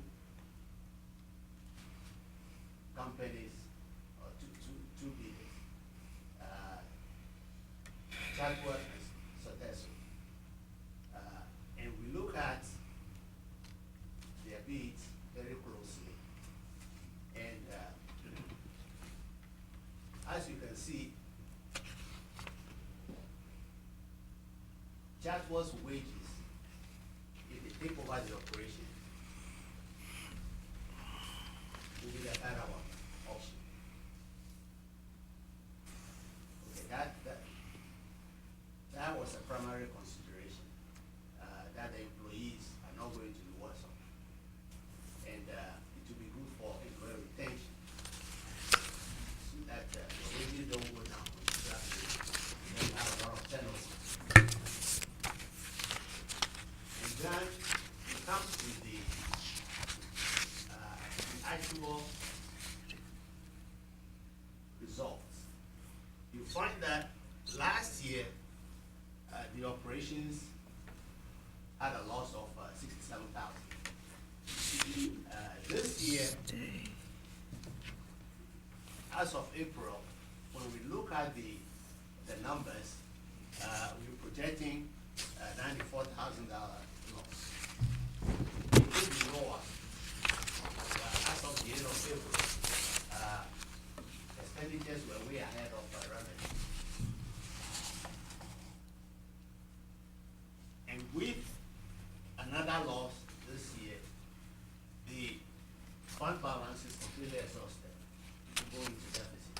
companies, or two Chatwell's wages, if they take over the operation, will be the better one option. Okay, that was a primary consideration, that the employees are not going to be worse off. And it will be good for employee retention, so that the wages don't go down. Then you have a lot of turnover. And then it comes to the actual results. You find that last year, the operations had a loss of 67,000. This year, as of April, when we look at the numbers, we're projecting $94,000 loss. It could be lower. As of the end of April, expenditures were way ahead of revenue. And with another loss this year, the fund balance is completely exhausted to go into deficit.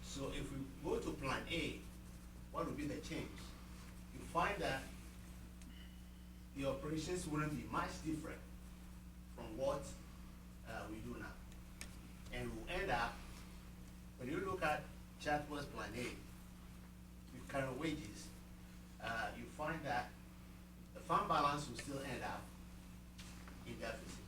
So if we go to Plan A, what would be the change? You find that the operations wouldn't be much different from what we do now. And we'll end up, when you look at Chatwell's Plan A, with current wages, you find that the fund balance will still end up in deficit.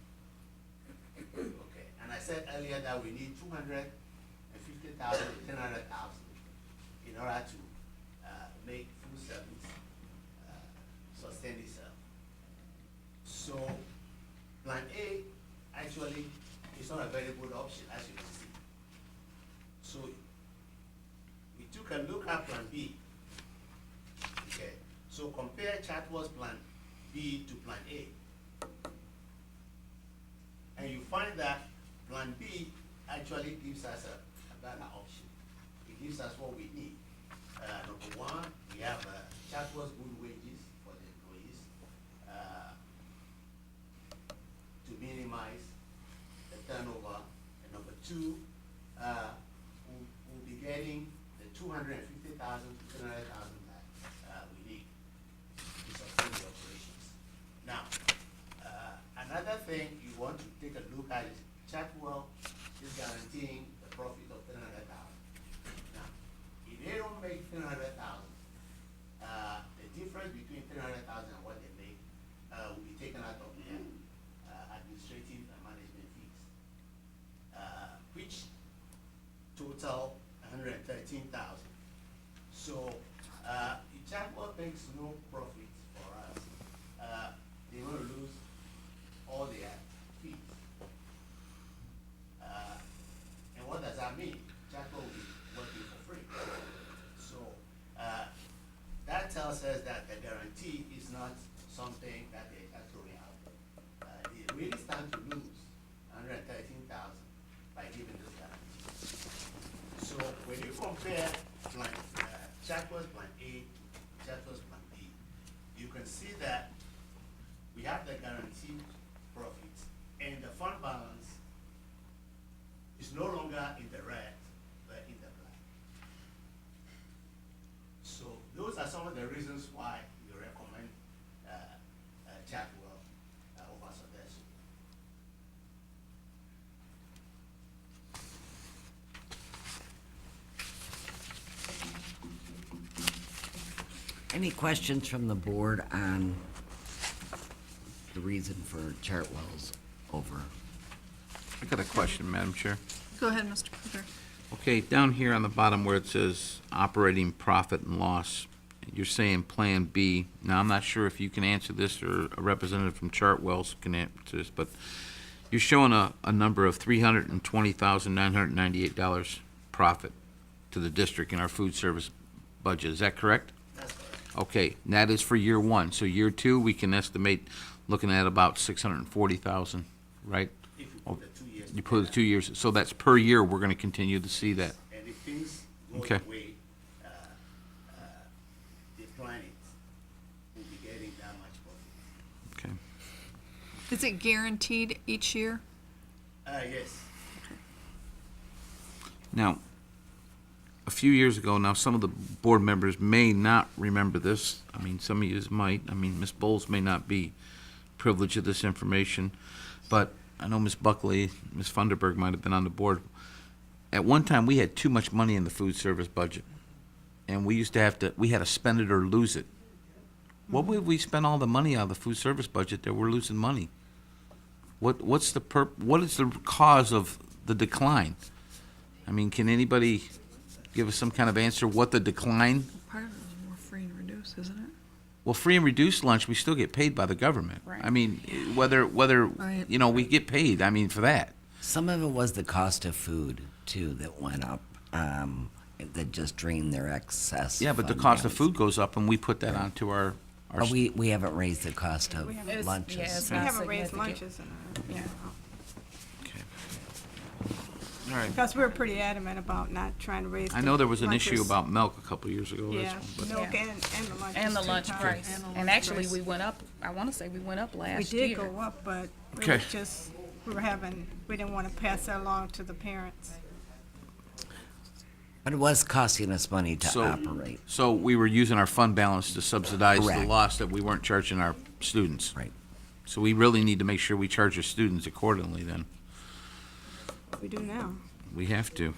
Okay, and I said earlier that we need 250,000 to 300,000 in order to make food service sustain itself. So Plan A actually is not a very good option, as you can see. So we took a look at Plan B. Okay, so compare Chatwell's Plan B to Plan A. And you find that Plan B actually gives us a better option. It gives us what we need. Number one, we have Chatwell's good wages for the employees to minimize the turnover. And number two, we'll be getting the 250,000 to 300,000 that we need to sustain the operations. Now, another thing you want to take a look at is Chatwell is guaranteeing the profit of 300,000. Now, if they don't make 300,000, the difference between 300,000 and what they make will be taken out of their administrative and management fees, which total 113,000. So if Chatwell makes no profit for us, they will lose all their fees. And what does that mean? Chatwell will be working for free. So that tells us that the guarantee is not something that they are throwing out. They really stand to lose 113,000 by giving this guarantee. So when you compare Chatwell's Plan A to Chatwell's Plan B, you can see that we have the guaranteed profits, and the fund balance is no longer in the red, but in the black. So those are some of the reasons why we recommend Chatwell over Sodeso. Any questions from the board on the reason for Chartwell's over? I got a question, Madam Chair. Go ahead, Mr. Porter. Okay, down here on the bottom where it says operating profit and loss, you're saying Plan B. Now, I'm not sure if you can answer this or a representative from Chartwell's can answer this, but you're showing a number of $320,998 profit to the district in our food service budget. Is that correct? That's correct. Okay, and that is for year one. So year two, we can estimate looking at about 640,000, right? If you put the 2 years. You put the together. 2 years. So that's per year. We're going to continue to see that. And if things go Okay. the way Is it guaranteed each year? Yes. Now, a few years ago, now some of the board members may not remember this. I mean, some of you might. I mean, Ms. Bowles may not be privileged of this information, but I know Ms. Buckley, Ms. Funderburg might have been on the board. At one time, we had too much money in the food service budget, and we had to spend it or lose it. What would we spend all the money out of the food service budget that we're losing money? What is the cause of the decline? I mean, can anybody give us some kind of answer what the decline? Part of it is more free and reduced, isn't it? Well, free and reduced lunch, we still get paid by the government. Right. I mean, whether Right. we get paid, I mean, for that. Some of it was the cost of food too that went up, that just drained their excess. Yeah, but the fund cost of balance. food goes up, and we put that onto our But we haven't raised the cost of It's- lunches. yeah, it's We not haven't raised significant. lunches in Yeah. All right. because we're pretty adamant about not trying to raise. I know there was an lunches. issue about milk a couple years ago. Yeah, but- milk and the lunches. And the two lunch times, price. and the And lunch actually, price. we went up, I want to say we went up We last year. did go up, but it Okay. was just, we didn't want to pass that along to the parents. But it was costing us money to operate. So we were using our fund balance to subsidize the Correct. loss that we weren't charging our students. Right. So we really need to make sure we charge our students accordingly then. We do now. We have to.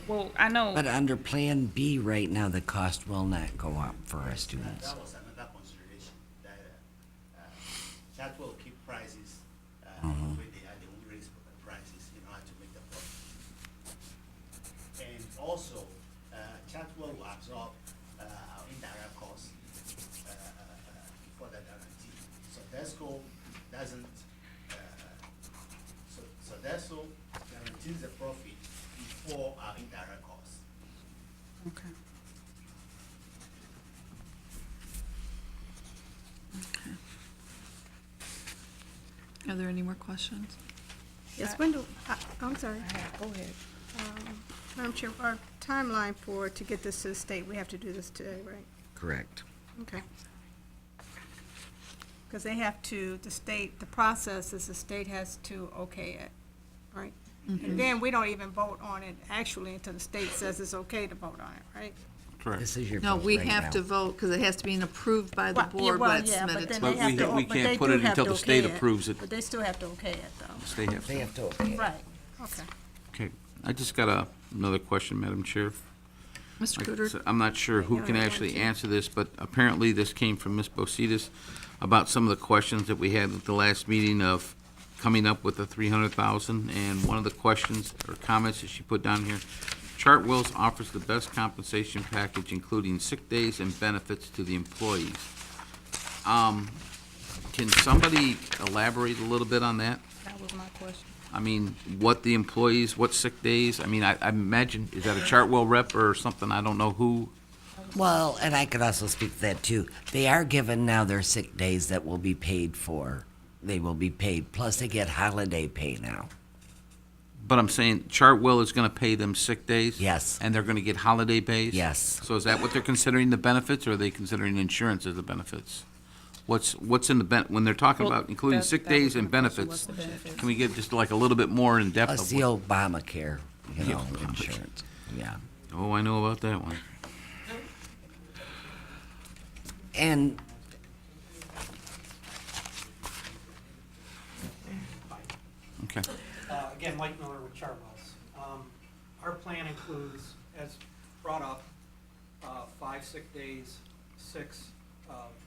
Well, I know, But under Plan B right now, the cost will not go up for our students. That was another consideration, that that will keep prices the way they are, they won't raise prices in order to make the profit. And also, Chatwell will absorb our indirect costs for the guarantee. So DESCO doesn't, so DESCO guarantees the profit before our indirect costs. okay. Are there any more questions? Yes, when do, I'm sorry. Go ahead. Madam Chair, our timeline to get this to the state, we have to do this today, right? Correct. Okay. Because they have to, the process is the state has to okay it, right? And then we don't even vote on it actually until the state says it's okay to vote on it, right? Correct. This is your No, vote we right have now. to vote, because it has to be approved by the Well, yeah, board well, when it's yeah, but submitted then to they But us. have to we but can't they put do it have until to the state okay approves it. But they still have to okay it, though. They have They to. have to okay it. Right, okay. Okay. I just got another question, Madam Chair. Mr. Like I Cooter? said, I'm not sure who Yeah, can I actually want to. answer this, but apparently this came from Ms. Bositas about some of the questions that we had at the last meeting of coming up with the 300,000, and one of the questions or comments that she put down here, Chartwell's offers the best compensation package, including sick days and benefits to the employees. Can somebody elaborate a little bit on that? That was my question. I mean, what the employees, what sick days? I mean, I imagine, is that a Chartwell rep or something? I don't know who. Well, and I could also speak to that too. They are given now their sick days that will be paid for. They will be paid, plus they get holiday pay now. But I'm saying Chartwell is gonna pay them sick days? Yes. And they're gonna get holiday pays? Yes. So is that what they're considering the benefits, or are they considering insurance as the benefits? What's in the when they're talking Well, about including that- sick that was days and my question, benefits? what's the benefits? Can we get just like a little bit more in depth Plus of the what? Obamacare, you Yeah, know, Obamacare. insurance. Yeah. Oh, I know about that one. And Okay. Again, Mike Miller with Chartwell's. Our plan includes, as brought up, 5 sick days, 6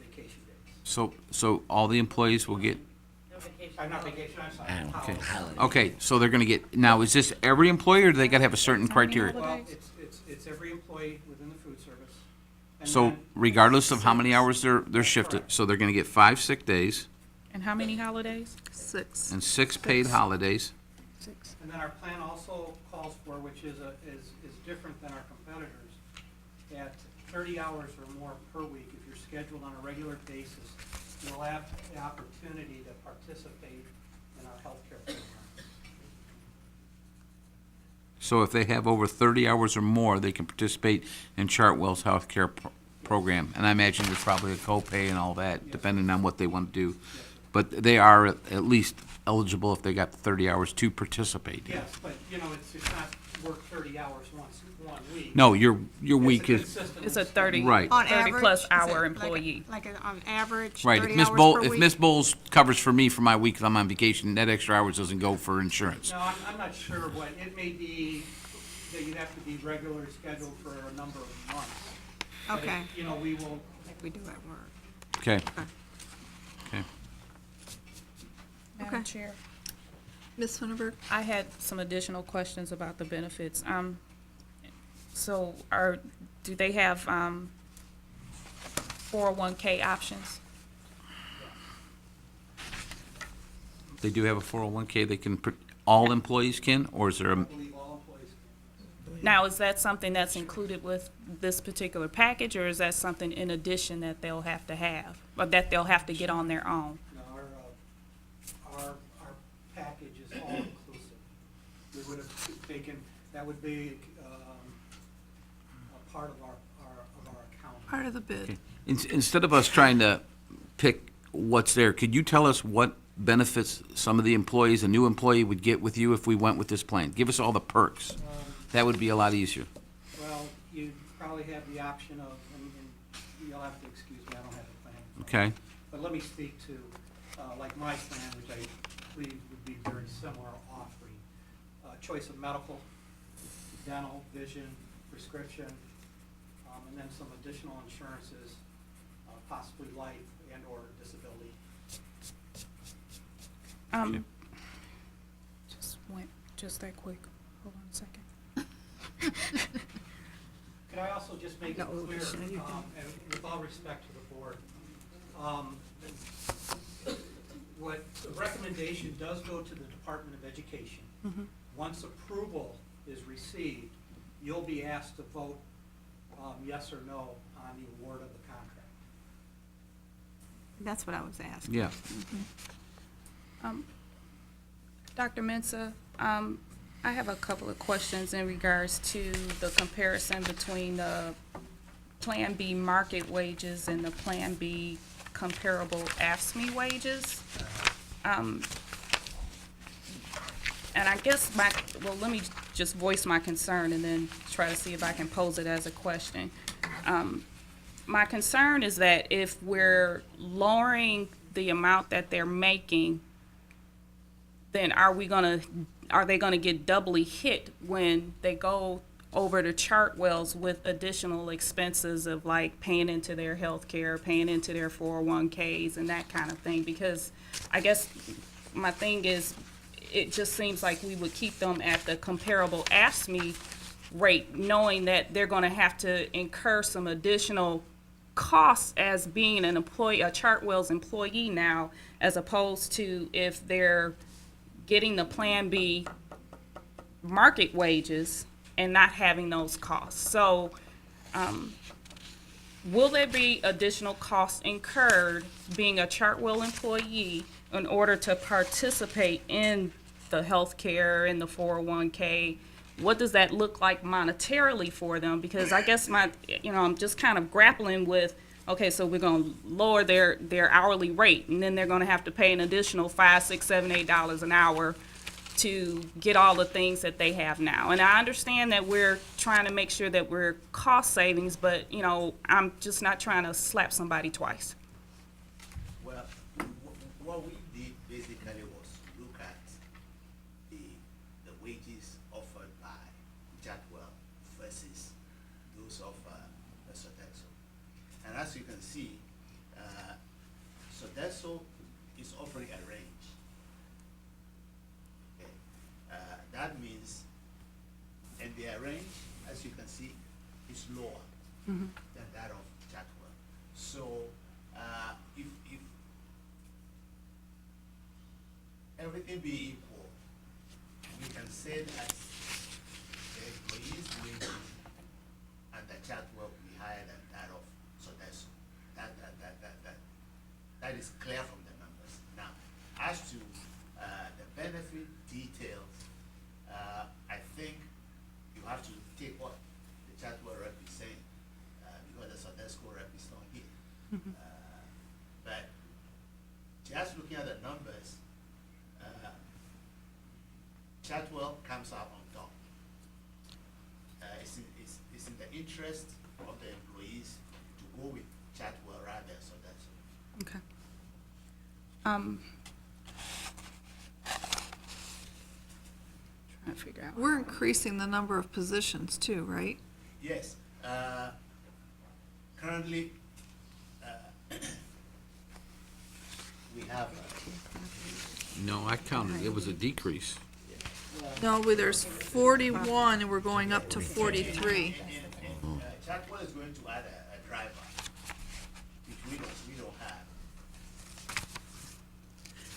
vacation days. So all the employees will get, Not vacation, I'm sorry. and okay. holiday. Okay, so they're gonna get, now, is this every employee, or do they gotta have a certain How many criteria? Well, holidays? it's every employee within the food service. And So then- regardless of how many hours they're shifted, so they're gonna get 5 sick days And how many holidays? 6. and 6 paid holidays. And then our plan also calls for, which is different than our competitors, at 30 hours or more per week, if you're scheduled on a regular basis, you'll have the opportunity to participate in our healthcare program. So if they have over 30 hours or more, they can participate in Chartwell's healthcare program. And I imagine there's probably a copay and all that, depending on what they want to do. But they are at least eligible if they got 30 hours to participate. Yes, but, you know, it's not work 30 hours one week. No, your It's a week is, consistent- It's a 30, Right. On 30 average, plus is hour it like a- employee. Like on average, right. 30 If Miss hours Bowles, per if week? Miss Bowles covers for me for my week if I'm on vacation, that extra hours doesn't go for insurance. No, I'm not sure what, it may be that you have to be regularly scheduled for a number of months. But it- Okay. You know, we will, Like we do at work. Okay. Okay. Madam Chair, Ms. Winterberg? I had some additional questions about the benefits. So do they have 401K options? They do have a 401K they can, all employees can, or is there I a, believe all employees can. Now, is that something that's included with this particular package, or is that something in addition that they'll have to have, or that they'll have to get on their own? No, our package is all inclusive. We would have taken, that would be, a part of our account. Part of the bid. instead of us trying to pick what's there, could you tell us what benefits some of the employees, a new employee would get with you if we went with this plan? Give us all the perks. That would be a lot easier. Well, you probably have the option of, and you'll have to excuse me, I don't have the plan. in front of Okay? me. But let me speak to, like my plan, which I believe would be very similar offering. Choice of medical, dental, vision, prescription, and then some additional insurances, possibly life and or disability. Just that quick. Hold on a second. Could I also just make it No, clear, sure you can. and with all respect to the board, what the recommendation does go to the Department of Education. Once approval is received, you'll be asked to vote yes or no on the award of the contract. That's what I was asking. Yeah. Dr. Mensah, I have a couple of questions in regards to the comparison between the Plan B market wages and the Plan B comparable AFSCME wages. And I guess let me just voice my concern and then try to see if I can pose it as a question. My concern is that if we're lowering the amount that they're making, then are they gonna get doubly hit when they go over to Chartwell's with additional expenses of like paying into their health care, paying into their 401Ks and that kind of thing? Because I guess my thing is, it just seems like we would keep them at the comparable AFSCME rate, knowing that they're gonna have to incur some additional costs as being an employee, a Chartwell's employee now, as opposed to if they're getting the Plan B market wages and not having those costs. So, will there be additional costs incurred being a Chartwell employee in order to participate in the health care and the 401K? What does that look like monetarily for them? Because I guess I'm just kind of grappling with, okay, so we're gonna lower their hourly rate, and then they're gonna have to pay an additional $5, $6, $7, $8 an hour to get all the things that they have now. And I understand that we're trying to make sure that we're cost savings, but, I'm just not trying to slap somebody twice. Well, what we did basically was look at the wages offered by Chartwell versus those of Sodexo. And as you can see, Sodexo is offering a range. Okay. That means, and their range, as you can see, is lower than that of Chartwell. So, if everything being equal, we can say that the employees' wages at the Chartwell will be higher than that of Sodexo. That is clear from the numbers. Now, as to the benefit details, I think you have to take what the Chartwell rep is saying, because the Sodexo rep is not here. But just looking at the comes out on top. It's in the interest of the employees to go with Chatwell rather, so that's. Okay. Trying to figure out. We're increasing the number of positions too, right? Yes, currently, we have, No, I counted, it was a decrease. No, there's 41 and we're going up to 43. Chatwell is going to add a driver, which we don't have.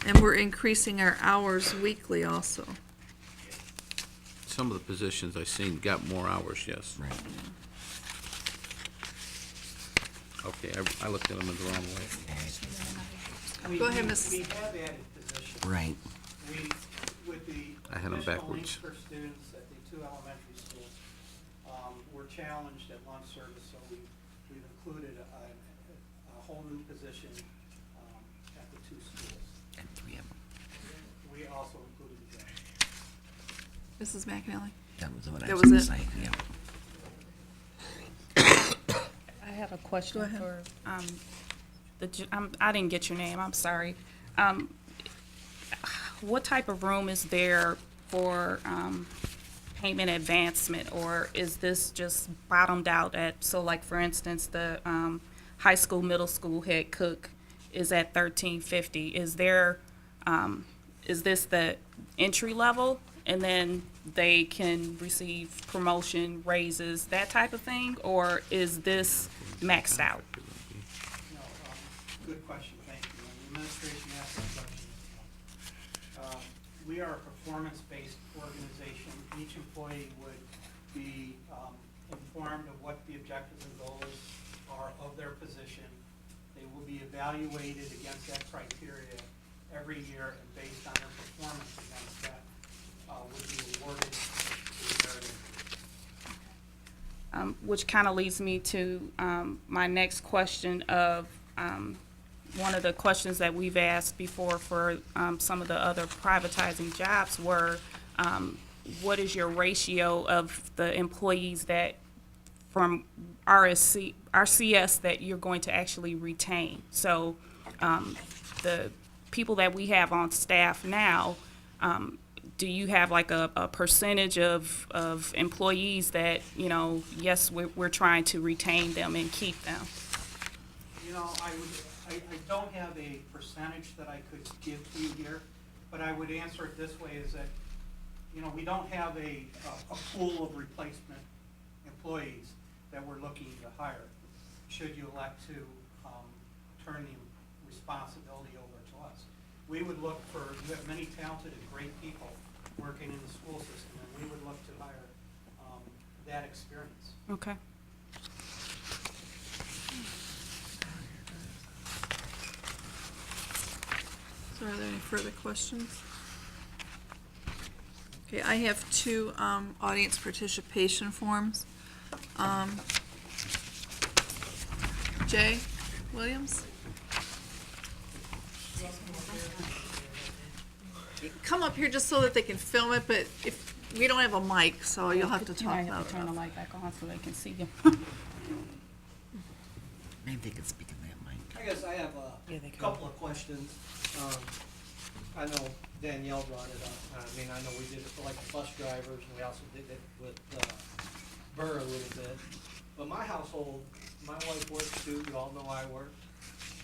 And we're increasing our hours weekly also. Some of the positions I seen got more hours, yes. Right. Okay, I looked at them the wrong way. Go ahead, Ms. We have added positions. Right. We, with the I had 'em additional backwards. Inkster students at the two elementary schools, were challenged at lunch service, so we've included a whole new position, at the two schools. And 3 of them. We also included the judge. Mrs. McAnally? That was what I That was was gonna it? say, yeah. I have a question Go ahead. for, I didn't get your name, I'm sorry. What type of room is there for, payment advancement, or is this just bottomed out at, so like, for instance, the, high school, middle school head cook is at $13.50. Is there, is this the entry level, and then they can receive promotion, raises, that type of thing, or is this maxed out? No, good question, thank you. And the administration asked that question. We are a performance-based organization. Each employee would be informed of what the objectives and goals are of their position. They will be evaluated against that criteria every year, and based on their performance against that, would be awarded the merit. Which kind of leads me to my next question of, one of the questions that we've asked before for some of the other privatizing jobs were, what is your ratio of the employees that from RCS that you're going to actually retain? So the people that we have on staff now, do you have like a percentage of employees that, you know, yes, we're trying to retain them and keep them? You know, I don't have a percentage that I could give to you here, but I would answer it this way, is that, you know, we don't have a pool of replacement employees that we're looking to hire, should you elect to turn the responsibility over to us. We would look for, you have many talented and great people working in the school system, and we would look to hire that experience. Okay. So are there any further questions? Okay, I have two audience participation forms. Jay Williams? You can come up here just so that they can film it, but if, we don't have a mic, so you'll have to talk I have loud to turn the enough. light back on so they can see you. Maybe they could speak in that mic. I guess I have a couple of questions. I know Danielle brought it up. I mean, I know we did it for like the bus drivers, and we also did it with Burr a little bit. But my household, my wife works too, you all know I work.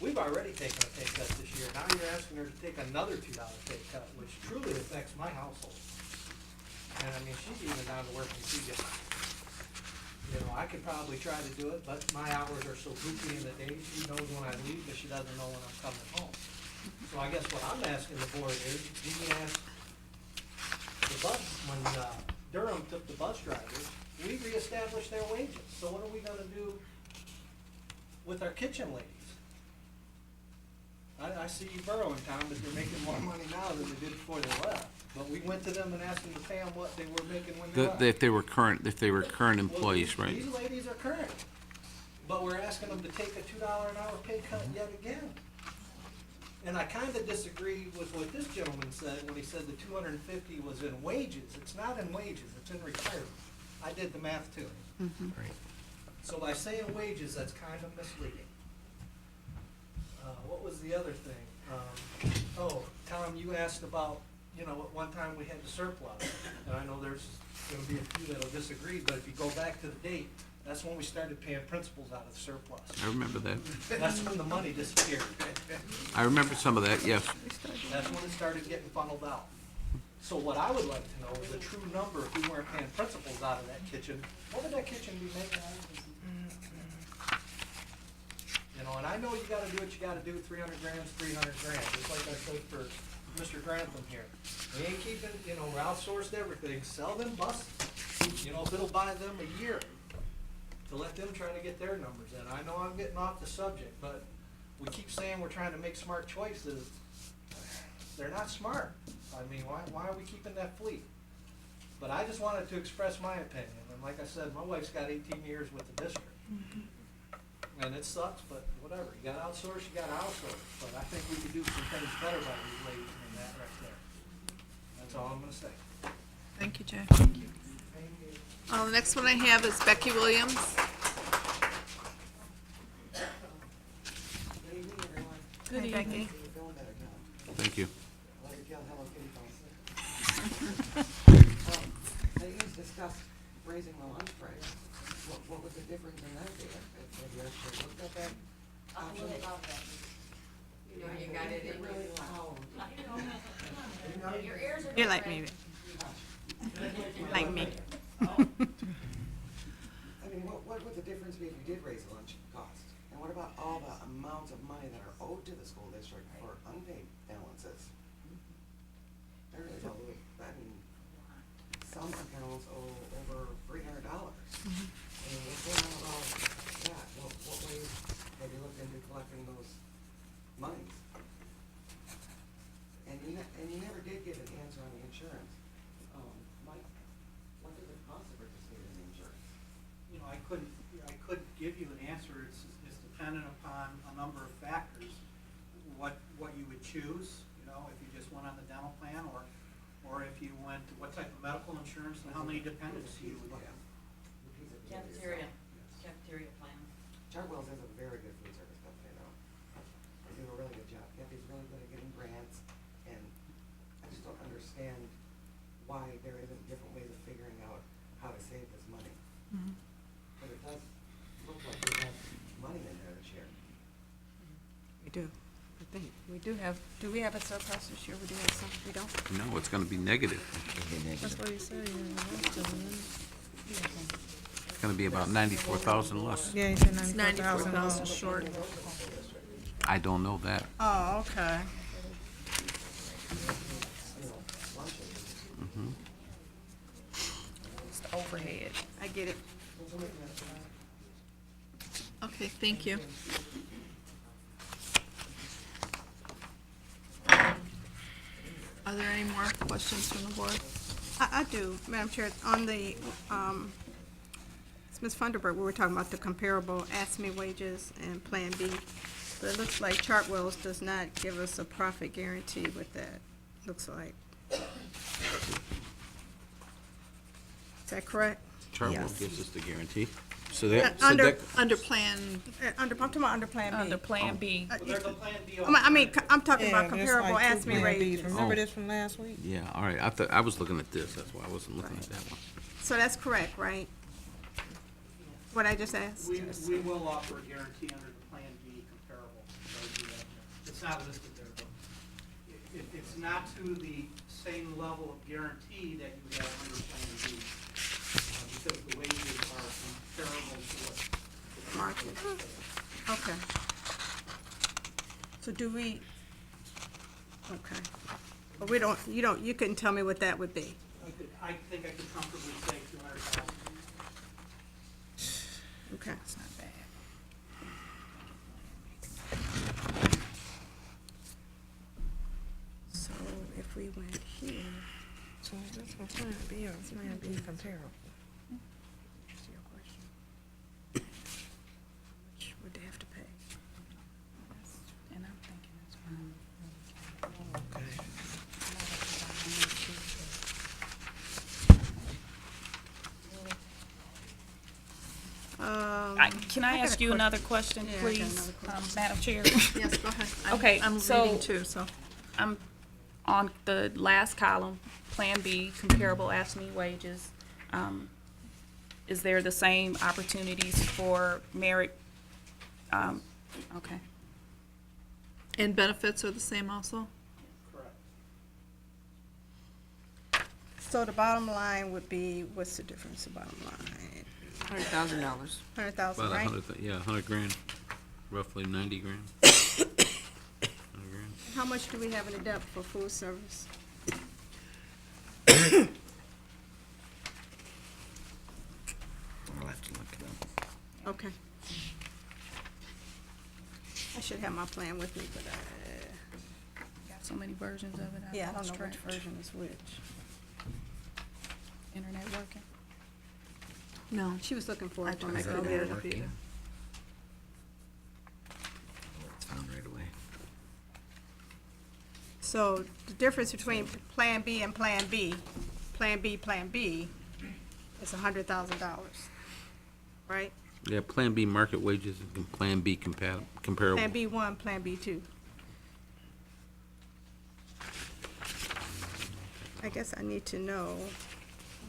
We've already taken a pay cut this year. Now you're asking her to take another $2 pay cut, which truly affects my household. And I mean, she's even down to working 2 jobs. You know, I could probably try to do it, but my hours are so goofy in the day. She knows when I leave, but she doesn't know when I'm coming home. So I guess what I'm asking the board is, did you ask the bus, when Durham took the bus drivers, we reestablished their wages. So what are we gonna do with our kitchen ladies? I see you borrowing, Tom, but they're making more money now than they did before they left. But we went to them and asked them to pay them what they were making when they left. If they were current employees, Well, right? these ladies are current, but we're asking them to take a $2 an hour pay cut yet again. And I kinda disagree with what this gentleman said when he said the 250 was in wages. It's not in wages, it's in retirement. I did the math too. So by saying wages, that's kind of misleading. What was the other thing? Tom, you asked about, at one time we had the surplus. And I know there's gonna be a few that'll disagree, but if you go back to the date, that's when we started paying principals out of the surplus. I remember that. That's when the money disappeared. I remember some of that, yes. That's when it started getting funneled out. So what I would like to know is the true number, if we weren't paying principals out of that kitchen, what would that kitchen be making? And I know you gotta do what you gotta do, 300 grams, 300 grams, just like I said for Mr. Grantham here. We ain't keeping, we're outsourced everything, sell them buses, if it'll buy them a year to let them try to get their numbers in. I know I'm getting off the subject, but we keep saying we're trying to make smart choices. They're not smart. I mean, why are we keeping that fleet? But I just wanted to express my opinion, and like I said, my wife's got 18 years with the district. And it sucks, but whatever, you gotta outsource, you gotta outsource, but I think we could do some things better by these ladies than that right there. That's all I'm gonna say. Thank you, Jay. The next one I have is Becky Williams. Good evening. Thank you. They just discussed raising the lunch price. What was the difference in that data? Have you actually looked at that option? You got it in really loud. your ears are. You're like me. Like me. I mean, what would the difference be if you did raise the lunch cost? And what about all the amounts of money that are owed to the school district for unpaid balances? There is a little, some accounts owe over $300. And what's going on about that? What ways have you looked into collecting those monies? And you never did get an answer on the insurance. Mike, what does it cost to participate in the insurance? I couldn't give you an answer. It's dependent upon a number of factors. What you would choose, if you just went on the dental plan, or if you went, what type of medical insurance and how many dependents you would have. Cafeteria plan. Chartwell's is a very good food service company, though. They do a really good job. Kathy's really good at getting grants, and I just don't understand why there isn't different ways of figuring out how to save this money. But it does look like we have money in there this year. We do. I think we do we have a surplus this year? We do have some, we don't? No, it's gonna be negative. That's what he said, It's gonna be about 94,000 less. Yeah, he said 94,000 short. I don't know that. Oh, okay. It's the overhead. I get it. Okay, thank you. Are there any more questions from the board? I do, Madam Chair, on the, Ms. Funderburg, we were talking about the comparable ASME wages and Plan B, but it looks like Chartwell's does not give us a profit guarantee with that, looks like. Is that correct? Chartwell Yes. gives us the guarantee. So Under Plan, I'm talking about under Plan B. Under Plan B. Well, there's a plan B. I'm talking about comparable ASME wages. Remember this from last week? yeah, all right, I was looking at this, that's why I wasn't looking at that one. So that's correct, right? What I just asked? We will offer a guarantee under the Plan B comparable. So it's not listed there, but it's not to the same level of guarantee that you have under Plan B, because the wages are comparable to what. Market. Okay. So do we, okay. But we don't, you couldn't tell me what that would be. I think I could comfortably say 200,000. Okay. It's not bad. So if we went here, So that's what Plan B or Plan B comparable. what's your question? How much would they have to pay? And I'm thinking it's fine. Can I ask you another question, Yeah, I got please, another Madam Chair? Yes, go ahead. Okay, I'm so- reading too, so. I'm on the last column, Plan B, comparable ASME wages. Is there the same opportunities for merit? Okay. And benefits are the same also? Correct. So the bottom line would be, what's the difference, the bottom line? $100,000. 100,000, About right? 100 grand, roughly 90 grand. 100 grand. How much do we have in the debt for food service? I'll have to look it up. Okay. I should have my plan with me, but Got so many versions of it. yeah, I don't lost know track. which version is which. Internet working? No. She was looking for I it for tried me to earlier. get it up either. It's found right away. So the difference between Plan B and Plan B, Plan B is $100,000, right? Yeah, Plan B market wages and Plan B comparable. Plan B1, Plan B2. I guess I need to know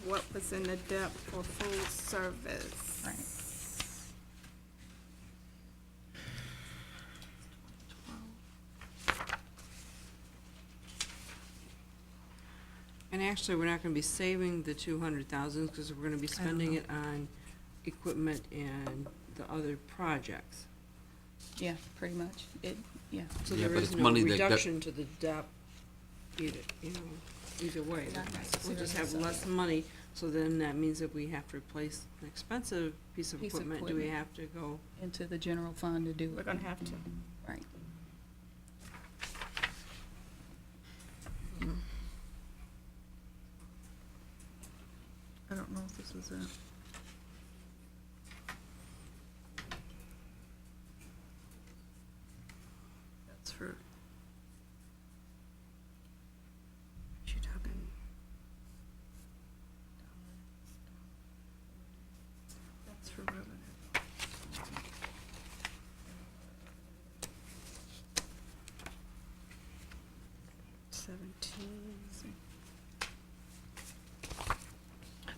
what was in the depth for food service. Right. And actually, we're not gonna be saving the 200,000, because we're gonna be spending it on equipment and the other projects. Yeah, pretty much. Yeah. So Yeah, there but is it's no money that- reduction to the debt, either, either way. Not We'll just have necessarily. less money, so then that means if we have to replace an expensive piece of Piece of equipment, do we equipment. have to go? Into the general fund to do it. We're gonna have to. Right. I don't know if this is it. That's for, She talking, that's for revenue.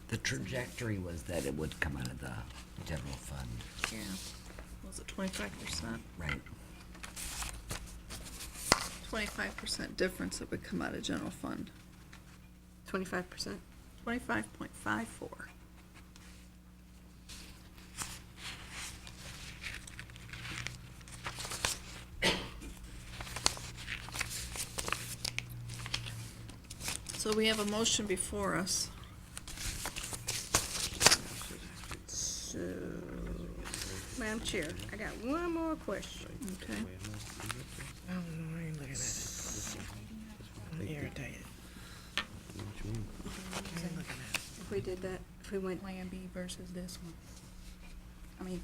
The trajectory was that it would come out of the general fund, Yeah. Was it 25%? right? 25% difference that would come out of general fund. 25%. 25.54. So we have a motion before us. So, Madam Chair, I got one more question. Okay. I don't know, I ain't looking at it. I'm irritated. If we did that, if we went, Plan B versus this one. I mean,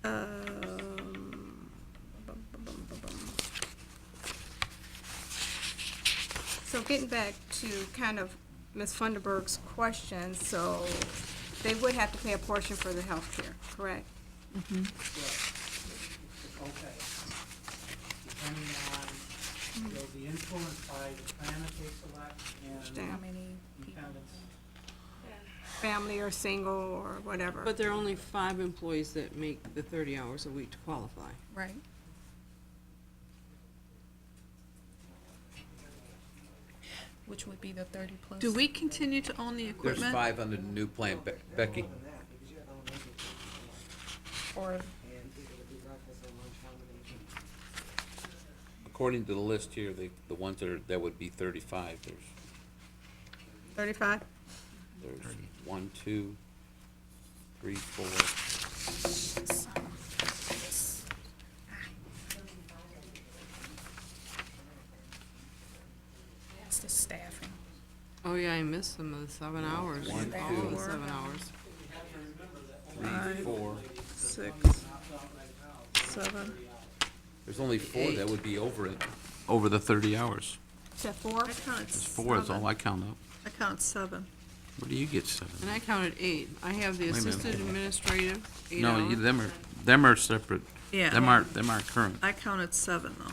bum, bum, bum, bum, bum. So getting back to kind of Ms. Funderburg's question, so they would have to pay a portion for the health care, correct? Okay. Depending on, they'll be influenced by the plan that they select and Understand. how many people? dependents. Family or single or whatever. But there are only 5 employees that make the 30 hours a week to qualify. Right. Which would be the 30 plus. Do we continue to own the There's equipment? 5 under the new plan, Becky. More than that, because you have elementary school Or and people that do breakfast and lunch combination. According to the list here, the ones that would be 35, 35? there's 1, 2, 3, 4. it's the staffing. Oh, yeah, I missed some of the 7 hours. One, All of the two. 7 hours. 3, 4. 6, 7. There's only 4 that would be over it, over the 30 hours. Is that 4? I counted There's 4 is all I count up. I count 7. Where do you get 7? And I counted 8. I have the Wait a minute. assistant administrative, 8 No, hours. them are separate. Yeah. Them aren't current. I counted 7 though.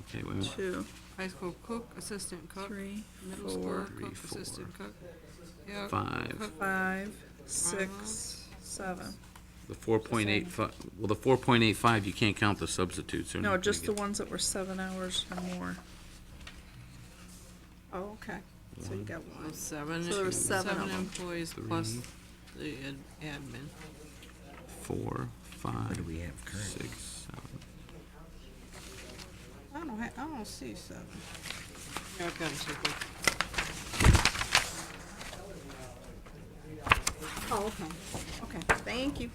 Okay, wait a minute. 2, High school cook, assistant cook, 3, middle school 4, cook, 4, assistant cook. Yeah, 5. cook, 5, 6, 7. The 4.85, well, the 4.85, you can't count the substitutes. They're No, not just the gonna ones that were 7 hours or more. Oh, okay. So you got so one. 7. So there was 7 of 'em. employees plus 3. the admin. get 4, 5, What do we have currently? 6, 7. I don't see 7. Yeah, I've got it, so good. Oh, okay. Okay, thank you.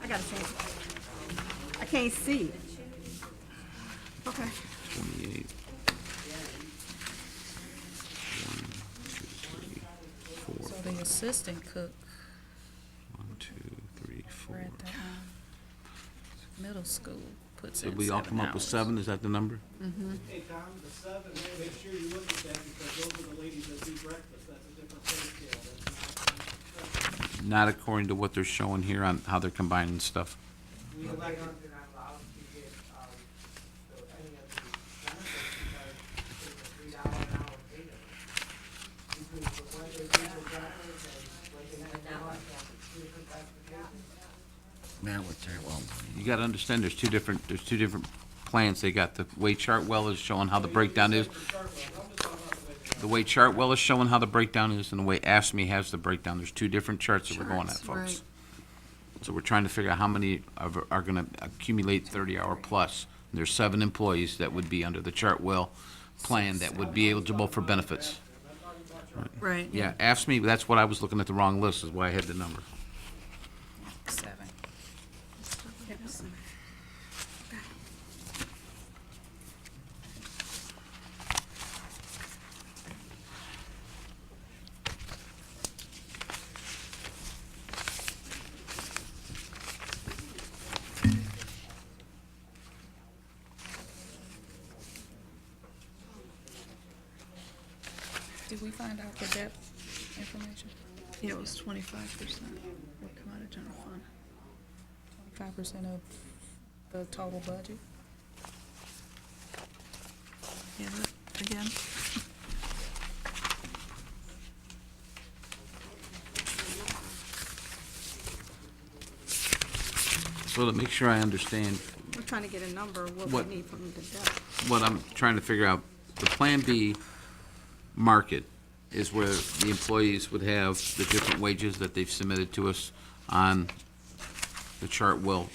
I gotta change it. I can't see. Okay. 28. 1, 2, 3, 4. So the assistant cook 1, 2, 3, 4. for at the middle school puts in Did we all 7 come up with hours. 7? Is that the number? Hey, Tom, the 7, make sure you look at that because those are the ladies that do breakfast. That's a different pay scale. That's not. Not according to what they're showing here on how they're combining stuff. We elected. Now what's there? Well, You gotta understand, there's two different plans. They got the way Chartwell is showing how the breakdown is. The way Chartwell is showing how the breakdown is and the way ASME has the breakdown. There's two different charts that we're going at, Charts, folks. right. So we're trying to figure out how many are gonna accumulate 30-hour plus. There's 7 employees that would be under the Chartwell plan that would be eligible for benefits. Right. Yeah, ASME, that's what I was looking at, the wrong list, is why I had the number. 7. Did we find out the depth information? Yeah, it was 25% would come out of general fund. 5% of the total budget? Yeah, again. So to make sure I understand, We're trying to get a number of What- what we need from the depth. what I'm trying to figure out, the Plan B market is where the employees would have the different wages that they've submitted to us on the Chartwell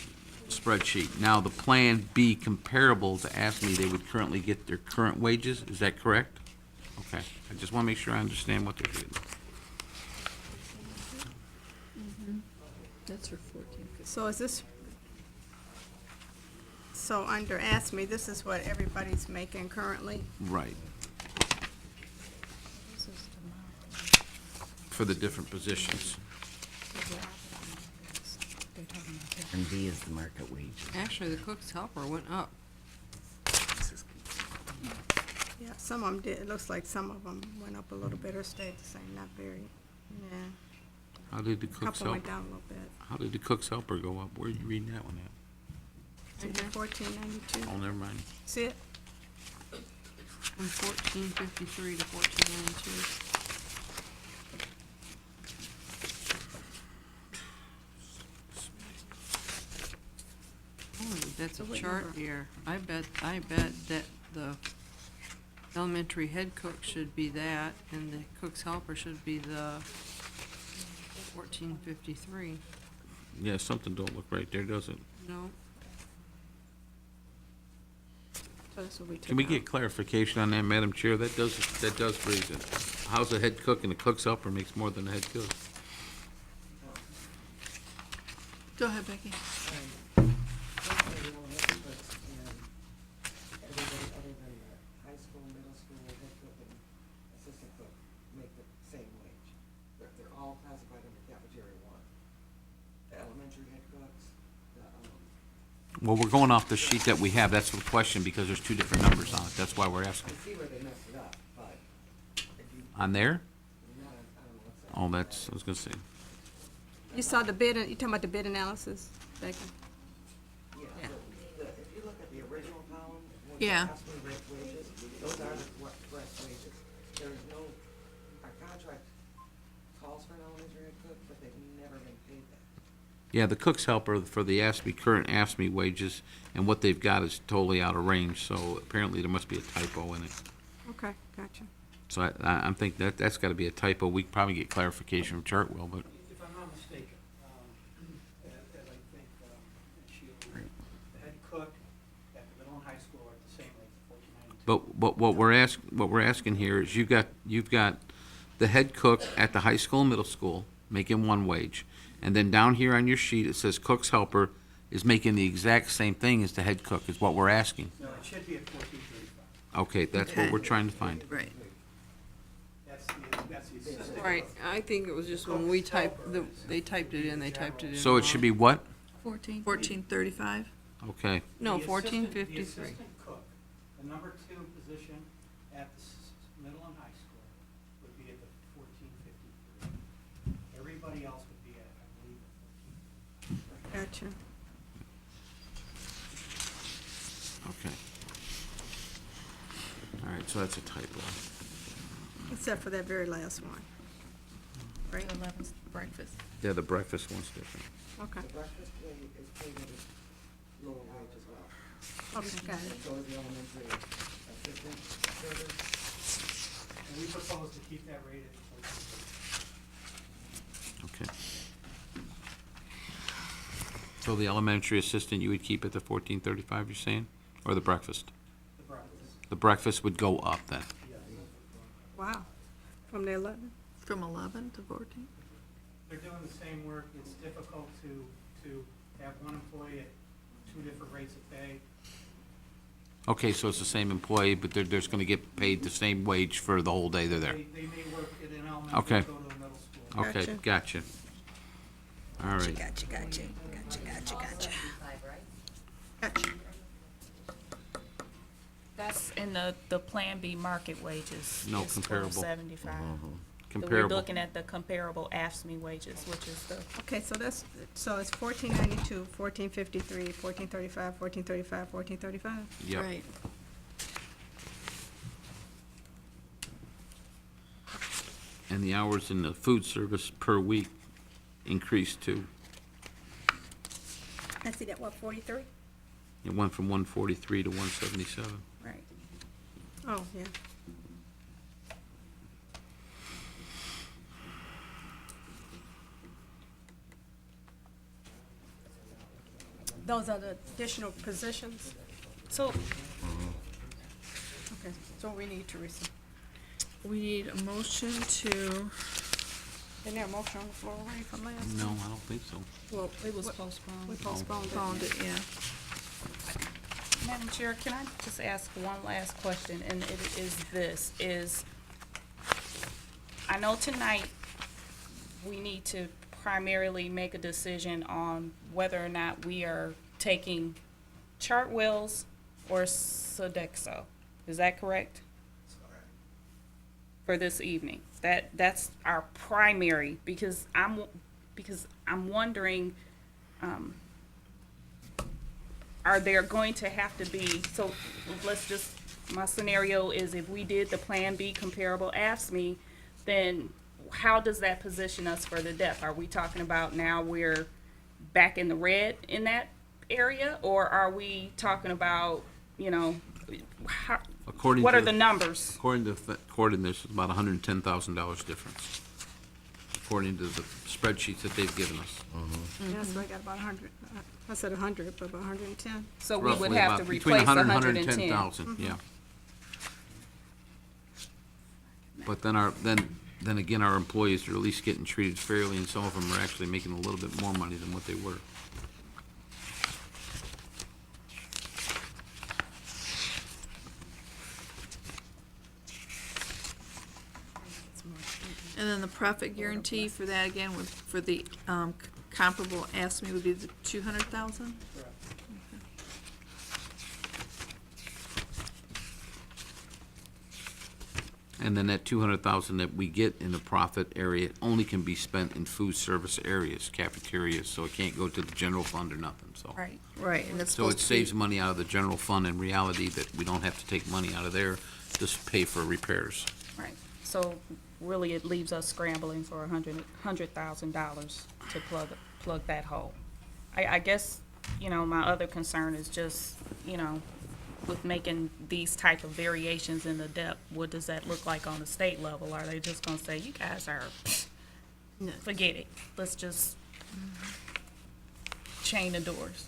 spreadsheet. Now, the Plan B comparable to ASME, they would currently get their current wages, is that correct? Okay, I just want to make sure I understand what they're getting. That's for 14. So is this, so under ASME, this is what everybody's making currently? Right. For the different positions. and B is the market wage. Actually, the cook's helper went up. Yeah, some of them did. It looks like some of them went up a little bit or stayed the same, not very. Yeah, How did the a cook's couple went helper, down a little bit. how did the cook's helper go up? Where are you reading that one at? $14.92. Oh, never mind. See it? From 1453 to 1492. Oh, that's a chart here. I bet that the elementary head cook should be that, and the cook's helper should be the 1453. Yeah, something don't look right there, does it? No, So that's what we took Can we out. get clarification on that, Madam Chair? That does raise it. How's a head cook and a cook's helper makes more than a head cook? Go ahead, Becky. Everybody other than the high school, middle school, head cook, and assistant cook make the same wage. They're all classified under cafeteria 1. The elementary head cooks, Well, we're going off the sheet that we have. That's the question, because there's two different numbers on it. That's why we're I asking. see where they messed it up, but if you, On there? not, I don't know what's that. Oh, that's, I was gonna say, You saw the bid, you talking about the bid analysis, Becky? Yeah, if you look at the original column, with Yeah. the hourly rate wages, those are the correct wages. There's no, our contract calls for an elementary head cook, but they've never been paid that. yeah, the cook's helper for the current AFSCME wages, and what they've got is totally out of range, so apparently there must be a typo in it. Okay, gotcha. So I'm thinking that's gotta be a typo. We could probably get clarification from Chartwell, but, If I'm not mistaken, as I think, Sheila, the head cook at the middle and high school are at the same rate, $14.92. but what we're asking here is you've got the head cook at the high school and middle school making one wage, and then down here on your sheet, it says cook's helper is making the exact same thing as the head cook, is what we're asking. No, it should be at $14.35. Okay, that's what Okay. we're trying to find. Right. That's the assistant. Right, I think it was just when we they typed it in, they typed it in. So it should be what? 1435? Okay, No, The assistant- 1453. The assistant cook, the number 2 position at the middle and high school would be at the 14.53. Everybody else would be at, I believe, the 14. Gotcha. okay. All right, so that's a typo. Except for that very last one. Right? 11's breakfast. Yeah, the breakfast one's different. Okay, The breakfast pay is paid at a lower wage as well. okay, got it. So is the elementary assistant service. And we propose to keep that rate at 14.53. Okay. So the elementary assistant, you would keep at the 1435, you're saying? Or the breakfast? The breakfast. The breakfast would go up then? Wow. From the 11? From 11 to 14? They're doing the same work. It's difficult to have one employee at 2 different rates of pay. Okay, so it's the same employee, but they're just gonna get paid the same wage for the whole day they're there? They may work at an elementary, Okay. go to a middle school. Okay, Gotcha. gotcha. All right. Gotcha. Gotcha. That's in the Plan B market wages. No, is comparable. $12.75. So we're Comparable. looking at the comparable AFSCME wages, which is the, Okay, so so it's 1492, 1453, 1435, 1435, 1435? Yep. Right. And the hours in the food service per week increased too. I see that, what, 43? It went from 143 to 177. right. Oh, yeah. Those are the additional positions? So, Okay, so we need to receive. We need a motion to, Isn't there a motion on the floor already from last? No, I don't think so. well, it was We postponed. postponed it. yeah. Madam Chair, can I just ask one last question, and it is this, I know tonight we need to primarily make a decision on whether or not we are taking Chartwell's or Sodexo. Is that correct? For this evening? That's our primary, because I'm wondering, are there going to have to be, so my scenario is if we did the Plan B comparable AFSCME, then how does that position us for the depth? Are we talking about now we're back in the red in that area? Or are we talking about, According what to are the numbers? According to this, it's about $110,000 difference, according to the spreadsheets that they've given us. Yeah, so I got about 100. I said 100, but about 110. So we would Roughly have about to between replace 100 and 110. 110,000, yeah. But then again, our employees are at least getting treated fairly, and some of them are actually making a little bit more money than what they were. And then the profit guarantee for that again, for the comparable AFSCME would be the 200,000? Correct. And then that 200,000 that we get in the profit area only can be spent in food service areas, cafeterias, so it can't go to the general fund or nothing, so. Right. Right, and it's So supposed it to be. saves money out of the general fund in reality that we don't have to take money out of there to pay for repairs. Right. So really, it leaves us scrambling for $100,000 to plug that hole. I guess, you know, my other concern is just, you know, with making these type of variations in the depth, what does that look like on the state level? Are they just gonna say, you guys are, forget it, let's just chain the doors?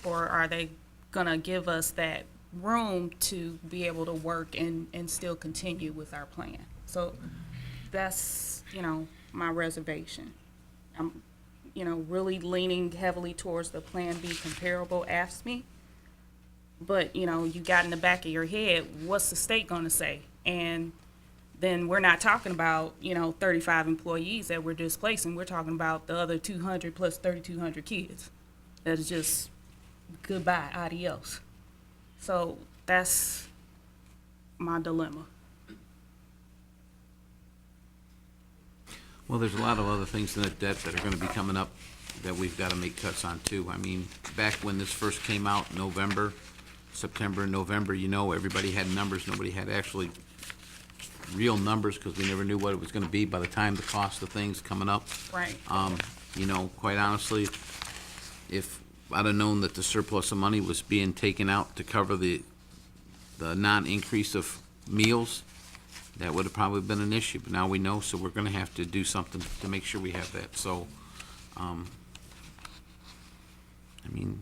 Or are they gonna give us that room to be able to work and still continue with our plan? So that's, you know, my reservation. I'm, you know, really leaning heavily towards the Plan B comparable AFSCME. But, you know, you got in the back of your head, what's the state gonna say? And then we're not talking about, you know, 35 employees that we're displacing. We're talking about the other 200 plus 3,200 kids. That is just goodbye, adios. So that's my dilemma. Well, there's a lot of other things in that debt that are gonna be coming up that we've gotta make cuts on too. I mean, back when this first came out, November, September and November, you know, everybody had numbers, nobody had actually real numbers, because we never knew what it was gonna be by the time the cost of things coming up. Right. You know, quite honestly, if I'd have known that the surplus of money was being taken out to cover the non-increase of meals, that would have probably been an issue, but now we know, so we're gonna have to do something to make sure we have that, so, I mean,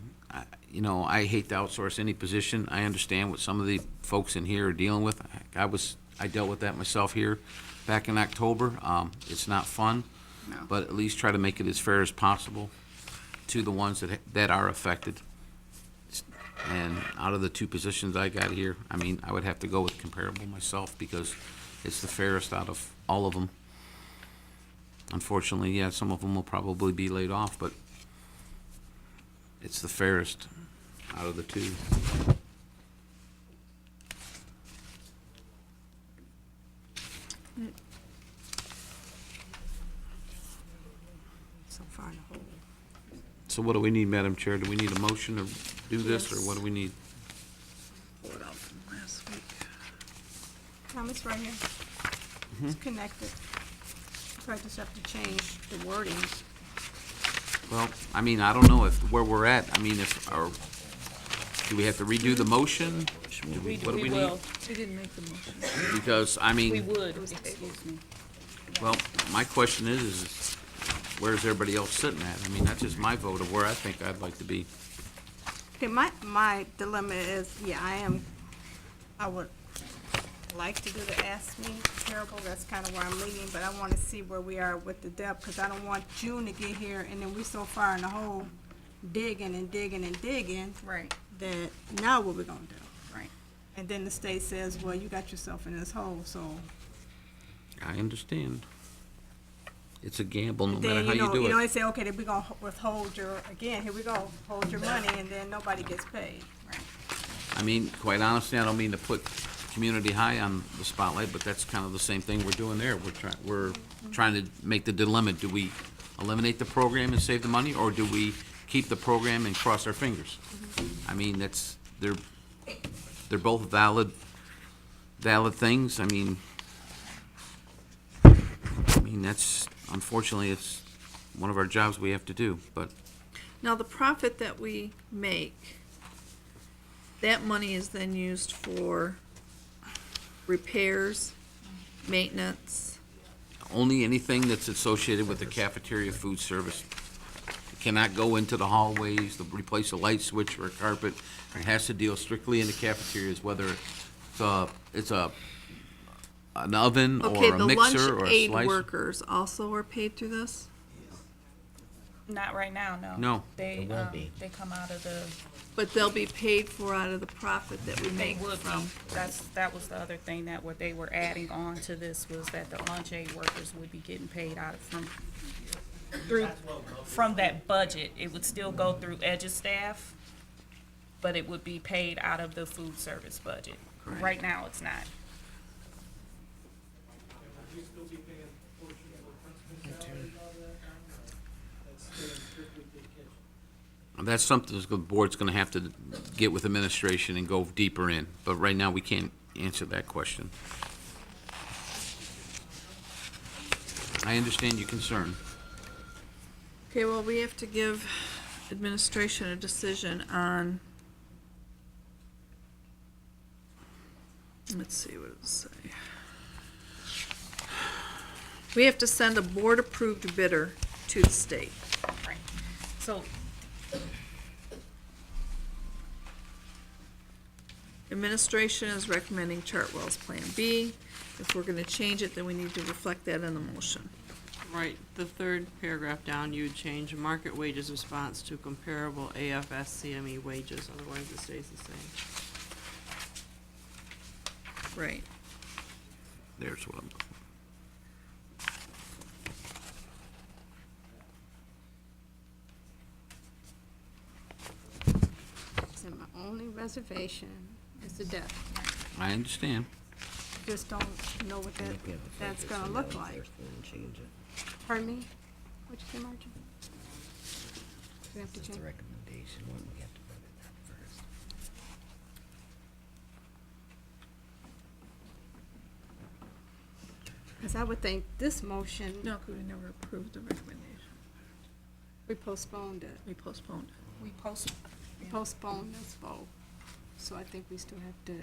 you know, I hate to outsource any position. I understand what some of the folks in here are dealing with. I dealt with that myself here back in October. It's not fun, No. but at least try to make it as fair as possible to the ones that are affected. And out of the two positions I got here, I mean, I would have to go with comparable myself, because it's the fairest out of all of them. Unfortunately, yeah, some of them will probably be laid off, but it's the fairest out of the two. So far in the hole. So what do we need, Madam Chair? Do we need a motion to do this, or Yes. what do we need? Pull it out from last week. Tom, it's right here. It's connected. So I just have to change the wording. Well, I mean, I don't know where we're at. I mean, do we have to redo the motion? What do we need? will. We didn't make the motion. Because, I We mean, would, excuse me. well, my question is where's everybody else sitting at? I mean, that's just my vote of where I think I'd like to be. Okay, my dilemma is, yeah, I would like to do the Ask Me comparable, that's kind of where I'm leaning, but I want to see where we are with the depth, because I don't want June to get here and then we so far in the hole, digging and digging and digging, Right, that now what we gonna do? right. And then the state says, well, you got yourself in this hole, so. I understand. It's a gamble, no And matter then, how you do you know, it. they say, okay, then we gonna withhold your, again, here we go, hold your money, and then nobody gets paid. I mean, quite honestly, I don't mean to put community high on the spotlight, but that's kind of the same thing we're doing there. We're trying to make the dilemma. Do we eliminate the program and save the money, or do we keep the program and cross our fingers? I mean, they're both valid things. I mean, that's, unfortunately, it's one of our jobs we have to do, but Now, the profit that we make, that money is then used for repairs, maintenance. only anything that's associated with the cafeteria food service. It cannot go into the hallways, to replace a light switch or a carpet. It has to deal strictly in the cafeterias, whether it's an oven Okay, or a the lunch mixer or a aid slicer. workers also are paid through this? Not right now, no. No. They, It will be. they come out of the, But they'll be paid for out of the profit that we they make would be. from. That was the other thing that what they were adding on to this was that the lunch aid workers would be getting paid out of from that budget. It would still go through Edge's staff, but it would be paid out of the food service budget. Right now, it's not. we still be paying a portion of the principal salary and all that down, or that's staying strictly to the kitchen? That's something the board's gonna have to get with administration and go deeper in, but right now, we can't answer that question. I understand your concern. Okay, well, we have to give administration a decision on, let's see, what does it say? We have to send a board-approved bidder to the state. Right. So, Administration is recommending Chartwell's Plan B. If we're gonna change it, then we need to reflect that in the motion. Right, the third paragraph down, you'd change market wages response to comparable AFS CME wages, otherwise it stays the same. Right. There's what I'm, So my only reservation is the depth. I understand. Just don't know what that's gonna look like. Pardon me? What'd you say, Margie? We have to It's change. a recommendation, one, we have to vote it that first. Because I would think this motion, No, because we never approved the recommendation. we postponed it. We postponed it. we Postponed this vote. So I think we still have to,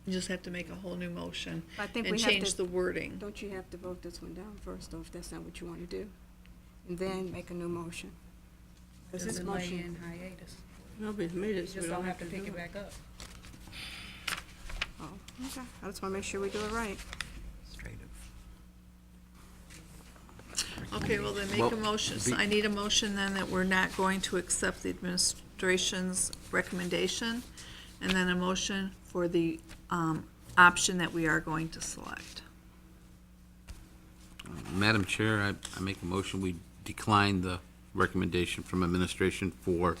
You just have to make a whole new motion I think and we have change to, the wording. don't you have to vote this one down first, though, if that's not what you want to do? And then make a new motion? Because this motion, hiatus. Nobody's made it, so we don't have to pick do it back up. oh, okay. I just want to make sure we do it right. Straight up. Okay, well, then make Well, a motion. So be- I need a motion then that we're not going to accept the administration's recommendation, and then a motion for the, option that we are going to select. Madam Chair, I make a motion, we decline the recommendation from administration for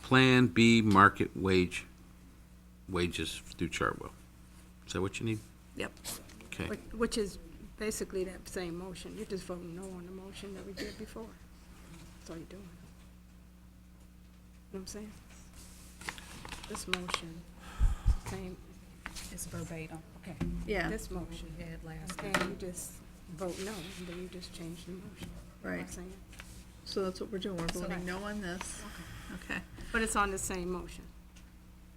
Plan B market wages through Chartwell. Is that what you need? Yep. Okay. Which is basically that same motion. You're just voting no on the motion that we did before. That's all you're doing. You know what I'm saying? This motion, same, It's verbatim. Okay. Yeah, this motion. We had last And then you just vote no, and then you just change the motion. You know what I'm right. saying? So that's what we're doing. We're voting Right. no on this. Okay, But it's on the same motion.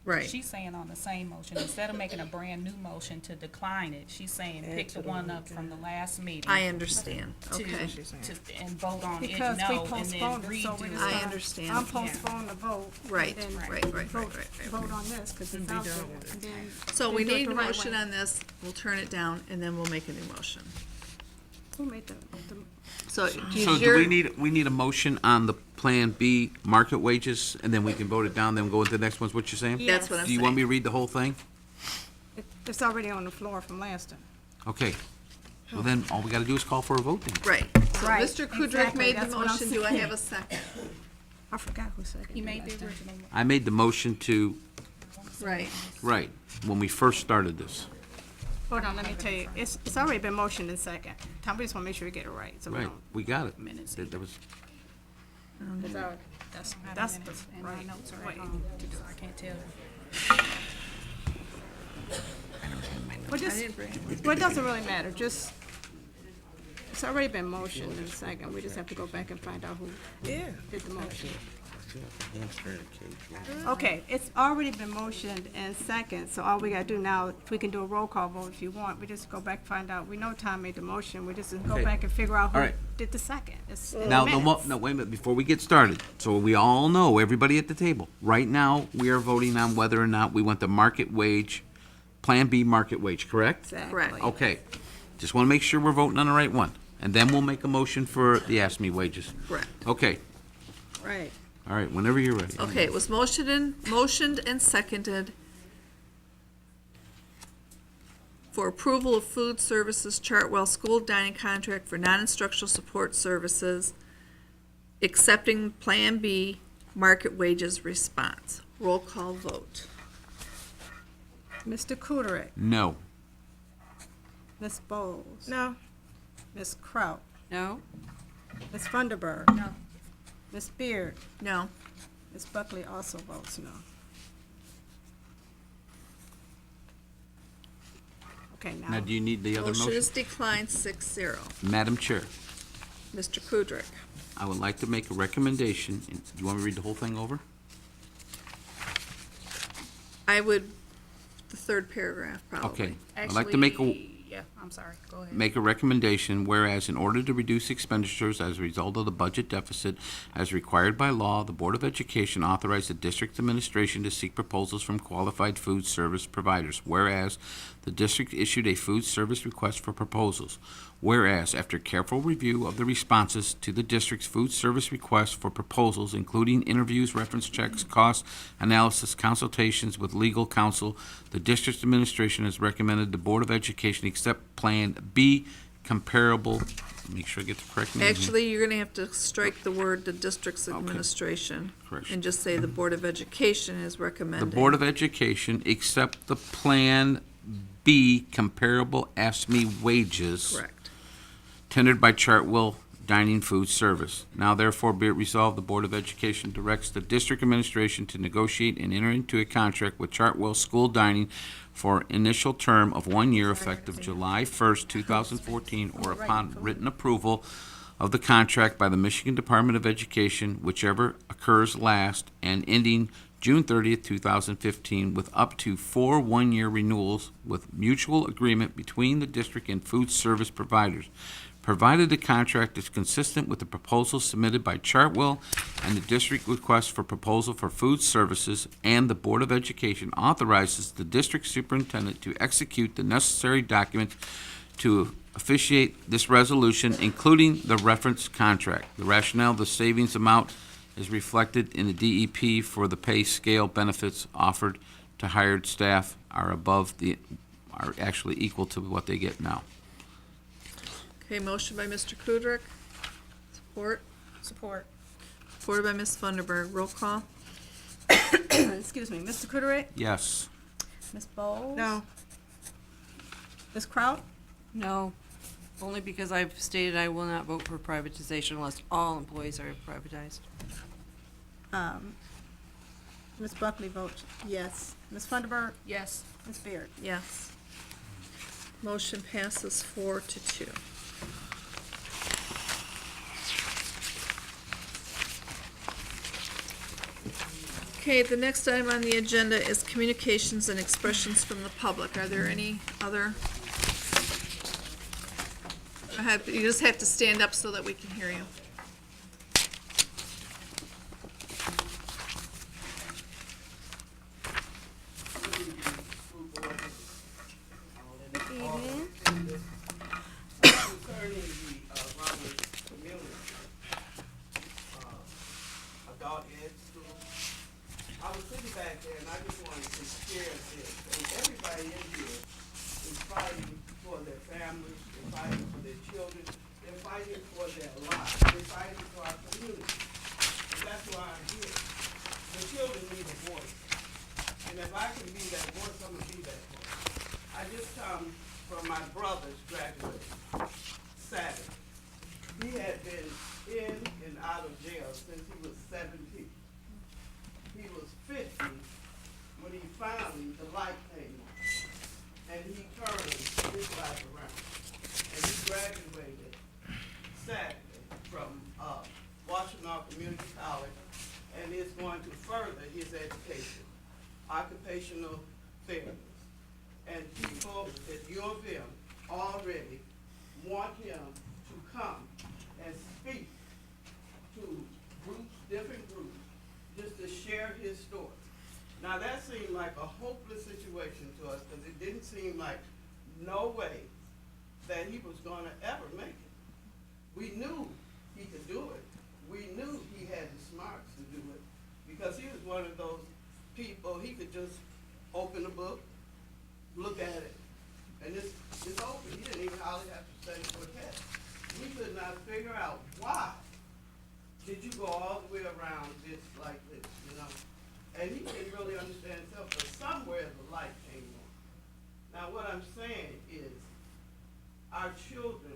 right. She's saying on the same motion, instead of making a brand new motion to decline it, she's saying pick the one up from the last meeting. I understand. to- Okay. And vote on it Because we no, and then postponed it, so we're redo just I it. gonna understand. unpostpone the vote. Right, and then right, right, vote- right. Vote on this, because it's out there, and then. So we then do it need the a right motion way. on this. We'll turn it down, and then we'll make a new motion. Who made the So So is do your, we need a motion on the Plan B market wages, and then we can vote it down, then go into the next one's what you're saying? that's what I'm Do you want me saying. to read the whole thing? It's already on the floor from last time. Okay. Well, then, all we gotta do is call for a vote then. Right. So Right, Mr. Kudrick exactly. made the That's what I'm motion. Do I saying. have a second? I forgot who seconded He it made last the time. original. I made the motion to, Right. right, when we first started this. Hold on, let me tell you, it's already been motioned in second. Tom, we just wanna make sure we get it right, so we Right, don't. we got it. Minutes. That was, It's our- That's That's minutes, the and my right notes are way at home, so I can't tell you. Well, just, well, it doesn't really matter, just, it's already been motioned in second. We just have to go back and find out who did the motion. Okay, it's already been motioned in second, so all we gotta do now, if we can do a roll call vote if you want, we just go back and find out. We know Tom made the motion, we just go Okay. back and figure out All who right. did the second. It's in now, the the minutes. no, wait a minute, before we get started, so we all know, everybody at the table, right now, we are voting on whether or not we want the market wage, Plan B market wage, correct? Exactly. Correct. Okay, just wanna make sure we're voting on the right one, and then we'll make a motion for the ASME wages. Correct. Okay, Right. all right, whenever you're ready. Okay, it was motioned and seconded for approval of food services Chartwell School Dining Contract for non-instructional support services, accepting Plan B market wages response. Roll call vote. Mr. Kudrick, No. Ms. Bowles? No. Ms. Kraut? No? Ms. Funderburg? No. Ms. Beard? No. Ms. Buckley also votes no. Okay, Now, now, do you need the other Motion motion? is declined 6-0. Madam Chair, Mr. Kudrick. I would like to make a recommendation. Do you want me to read the whole thing over? I would, the third paragraph, probably. Okay. I'd like to make a, Yeah, I'm sorry, go ahead. make a recommendation, whereas in order to reduce expenditures as a result of the budget deficit as required by law, the Board of Education authorized the district administration to seek proposals from qualified food service providers. Whereas the district issued a food service request for proposals. Whereas after careful review of the responses to the district's food service request for proposals, including interviews, reference checks, cost analysis, consultations with legal counsel, the district's administration has recommended the Board of Education accept Plan B comparable, make sure I get the correct name here. Actually, you're gonna have to strike the word "the district's administration" Correct. and just say the Board of Education is The recommending. Board of Education accept the Plan B comparable ASME wages Correct. tendered by Chartwell Dining Food Service. Now therefore be it resolved, the Board of Education directs the district administration to negotiate and enter into a contract with Chartwell School Dining for initial term of 1 year effective July 1st, 2014, or upon written approval of the contract by the Michigan Department of Education, whichever occurs last, and ending June 30th, 2015, with up to 4 one-year renewals with mutual agreement between the district and food service providers, provided the contract is consistent with the proposal submitted by Chartwell and the district request for proposal for food services, and the Board of Education authorizes the district superintendent to execute the necessary documents to officiate this resolution, including the reference contract. The rationale, the savings amount is reflected in the DEP for the pay scale benefits offered to hired staff are actually equal to what they get now. Okay, motion by Mr. Kudrick. Support. Support. Supported by Ms. Funderburg. Roll call. excuse me, Mr. Kudick? Yes. Ms. Bowles? No. Ms. Kraut? No. Only because I've stated I will not vote for privatization unless all employees are privatized. Ms. Buckley votes yes. Ms. Funderburg? Yes. Ms. Beard? Yes. Motion passes 4-2. Okay, the next item on the agenda is communications and expressions from the public. Are there any other? You just have to stand up so that we can hear you. Concerning the Romulus community, adult ed school, I was sitting back there and I just wanted to share this. And everybody in here is fighting for their families, they're fighting for their children, they're fighting for their lives, they're fighting for our community. And that's why I'm here. The children need a voice. And if I can be that voice, I'm gonna be that voice. I just come from my brother's graduation Saturday. He had been in and out of jail since he was 17. He was 50 when he finally, the light came on. And he turned his life around. And he graduated Saturday from Washington Community College and is going to further his education, occupational therapist. And people at U of M already want him to come and speak to groups, different groups, just to share his story. Now that seemed like a hopeless situation to us because it didn't seem like no way that he was gonna ever make it. We knew he could do it. We knew he had the smarts to do it because he was one of those people, he could just open a book, look at it, and it's open. He didn't even hardly have to study for a test. We could not figure out why did you go all the way around this like this, you know? And he didn't really understand himself, but somewhere the light came on. Now what I'm saying is, our children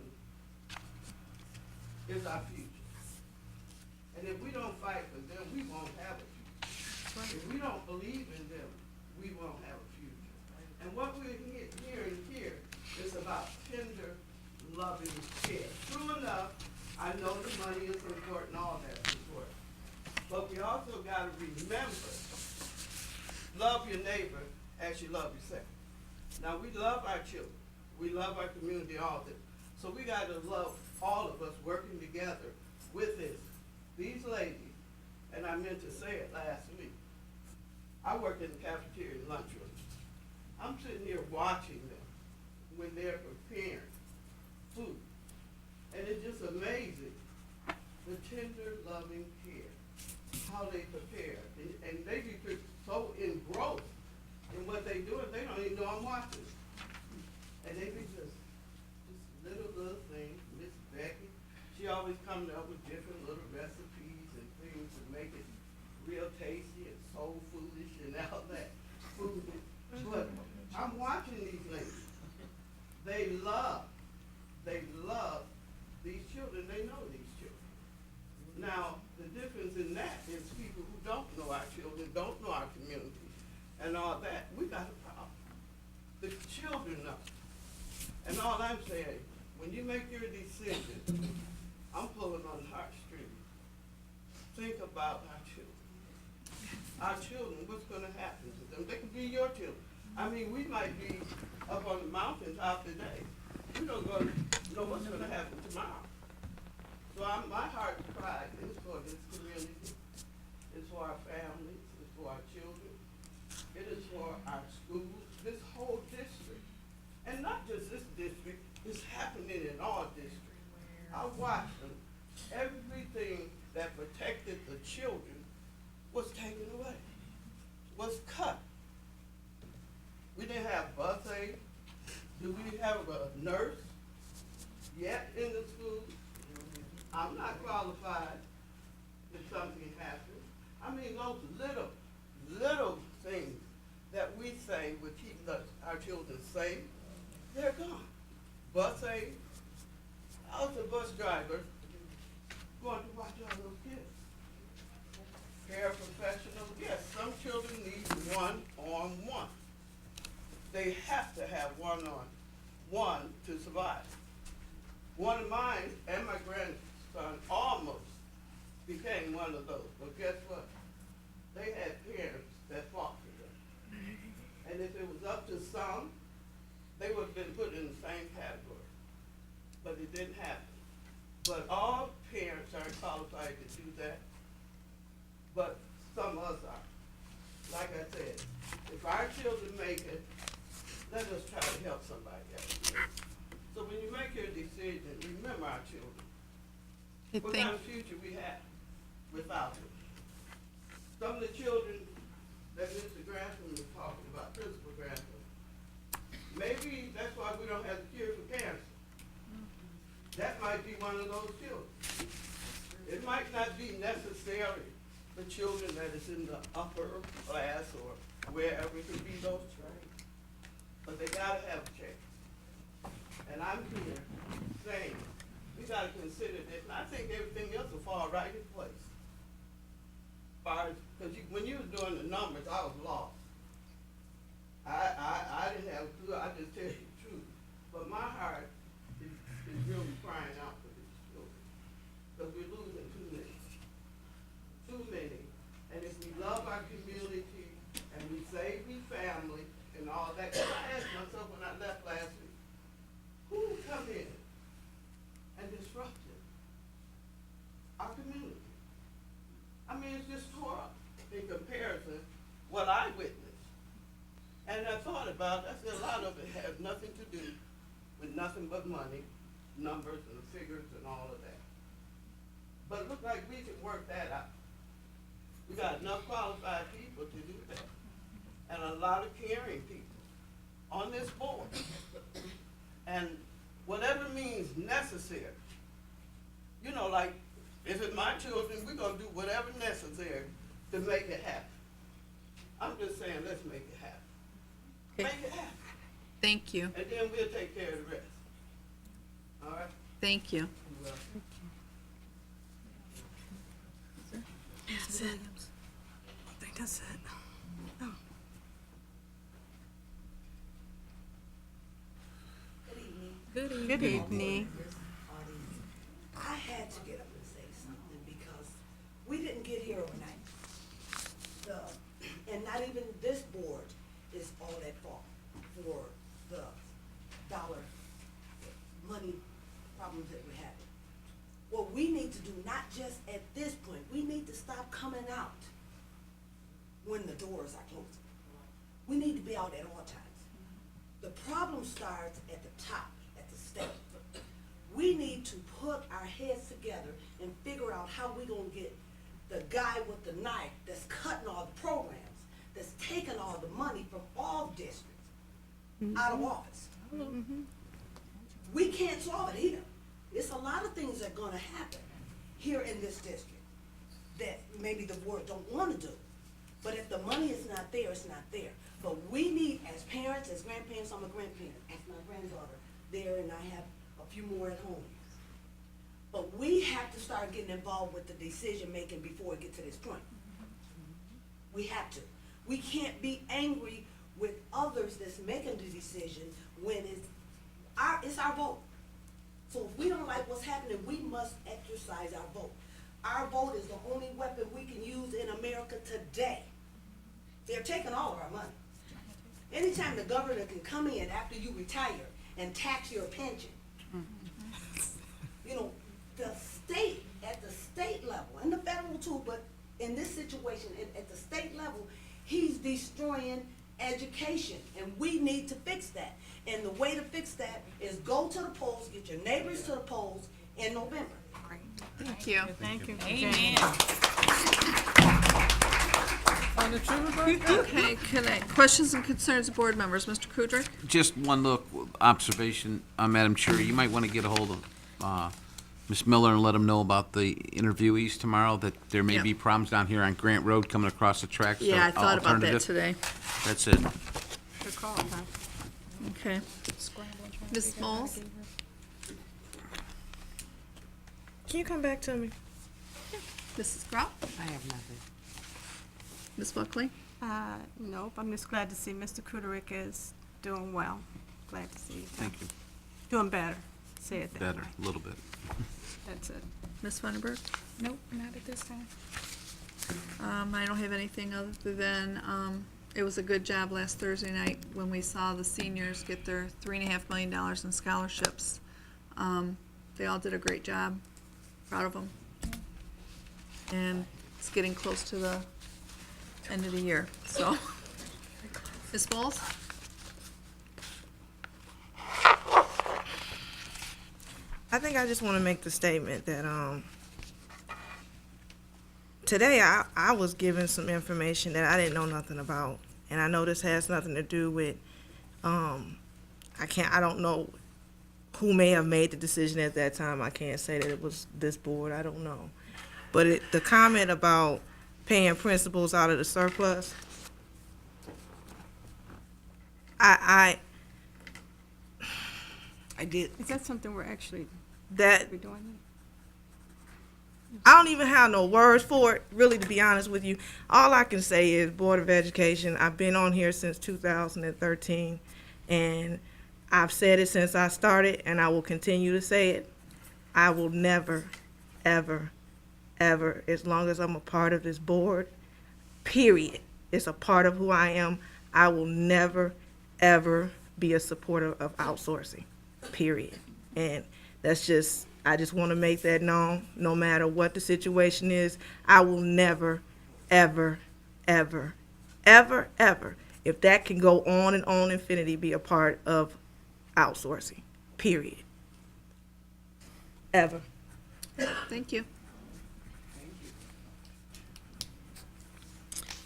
is our future. And if we don't fight for them, we won't have a future. If we don't believe in them, we won't have a future. And what we're hearing here is about tender, loving care. True enough, I know the money is important, all that's important. But we also gotta remember, love your neighbor as you love yourself. Now, we love our children. We love our community, all this. So we gotta love all of us working together with this. These ladies, and I meant to say it last week, I work in the cafeteria and lunchroom. I'm sitting here watching them when they're preparing food. And it's just amazing, the tender, loving care, how they prepare. And they be so engrossed in what they do, they don't even know I'm watching. And they be just little things. Miss Becky, she always comes up with different little recipes and things to make it real tasty and soul foodish and all that food. But I'm watching these ladies. They love these children. They know these children. Now, the difference in that is people who don't know our children, don't know our community, and all that. We got a problem. The children know. And all I'm saying, when you make your decision, I'm pulling on the heartstrings. Think about our children. Our children, what's gonna happen to them? They could be your children. I mean, we might be up on the mountaintop today. We don't know what's gonna happen tomorrow. So my heart's cry is for this community. It's for our families. It's for our children. It is for our schools, this whole district. And not just this district, it's happening in all districts. I watched them. Everything that protected the children was taken away, was cut. We didn't have bus aid. Do we have a nurse yet in the school? I'm not qualified if something happens. I mean, those little things that we say would keep our children safe, they're gone. Bus aid. I was a bus driver going to watch all those kids. Paraprofessionals, yes, some children need one-on-one. They have to have one-on-one to survive. One of mine and my grandson almost became one of those, but guess what? They had parents that fought for them. And if it was up to some, they would have been put in the same category. But it didn't happen. But all parents aren't qualified to do that. But some of us are. Like I said, if our children make it, let us try to help somebody else. So when you make your decision, remember our children. What kind of future we have without them? Some of the children that Mr. Grantham was talking about, Principal Grantham, maybe that's why we don't have the cure for cancer. That might be one of those children. It might not be necessarily the children that is in the upper class or wherever. It could be those children. But they gotta have a chance. And I'm here saying, we gotta consider this, and I think everything else will fall right in place. Because when you were doing the numbers, I was lost. I didn't have a clue, I just tell you the truth. But my heart is really crying out for these children. Because we're losing too many. Too many. And if we love our community, and we say we family, and all that, 'cause I asked myself when I left last week, who would come in and disrupt it? Our community. I mean, it's just tore up in comparison what I witnessed. And I thought about it, I said a lot of it has nothing to do with nothing but money, numbers and figures and all of that. But it looks like we can work that out. We got enough qualified people to do that. And a lot of caring people on this board. And whatever means necessary, you know, like, if it's my children, we're gonna do whatever necessary to make it happen. I'm just saying, let's make it happen. Okay. Make it happen. Thank you. And then we'll take care of the rest. All right? Thank you. That's it. I think that's it. Oh. Good evening. I had to get up and say something because we didn't get here overnight. And not even this board is all at fault for the dollar money problems that we're having. What we need to do, not just at this point, we need to stop coming out when the doors are closing. We need to be out at all times. The problem starts at the top, at the state. We need to put our heads together and figure out how we're gonna get the guy with the knife that's cutting all the programs, that's taking all the money from all districts out of office. We can't solve it either. It's a lot of things that are gonna happen here in this district that maybe the board don't wanna do. But if the money is not there, it's not there. But we need, as parents, as grandparents, I'm a grandparent, as my granddaughter there, and I have a few more at home. But we have to start getting involved with the decision-making before it gets to this point. We have to. We can't be angry with others that's making the decision when it's our vote. So if we don't like what's happening, we must exercise our vote. Our vote is the only weapon we can use in America today. They're taking all of our money. Anytime the governor can come in after you retire and tax your pension, you know, the state, at the state level, and the federal too, but in this situation, at the state level, he's destroying education, and we need to fix that. And the way to fix that is go to the polls, get your neighbors to the polls in November. Thank you. Thank you. Amen. Okay, questions and concerns of board members? Mr. Kudrick? Just one little observation, Madam Chair. You might want to get a hold of Ms. Miller and let them know about the interviewees tomorrow, that there may Yeah. be problems down here on Grant Road coming across the tracks. Yeah, I thought about that Alternative. today. That's it. Good call, huh? Okay. Ms. Moles? Can you come back to me? Mrs. Grout? I have nothing. Ms. Buckley? Nope, I'm just glad to see Mr. Kudrick is doing well. Glad to see you. Thank you. Doing better, say it that Better, way. a little bit. That's it. Ms. Funderburg? Nope, not at this time. I don't have anything other than, it was a good job last Thursday night when we saw the seniors get their $3.5 million in scholarships. They all did a great job. Proud of them. And it's getting close to the end of the year, so. Ms. Bowles? I think I just want to make the statement that today I was given some information that I didn't know nothing about, and I know this has nothing to do with I don't know who may have made the decision at that time. I can't say that it was this board. I don't know, but the comment about paying principals out of the surplus, I did Is that something we're actually that. doing? I don't even have no words for it, really, to be honest with you. All I can say is Board of Education, I've been on here since 2013, and I've said it since I started, and I will continue to say it. I will never, ever, ever, as long as I'm a part of this board, period, it's a part of who I am, I will never, ever be a supporter of outsourcing, period. And that's just, I just want to make that known, no matter what the situation is, I will never, ever, ever, ever, ever, if that can go on and on infinity, be a part of outsourcing, period. Ever. Thank you.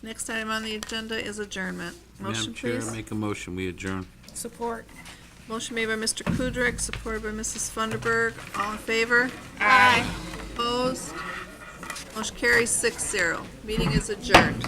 Next item on the agenda is adjournment. Motion, Madam Chair, please. make a motion, we adjourn. Support. Motion made by Mr. Kudrick, supported by Mrs. Funderburg. All in favor? Aye. Opposed? Motion carries 6-0. Meeting is adjourned.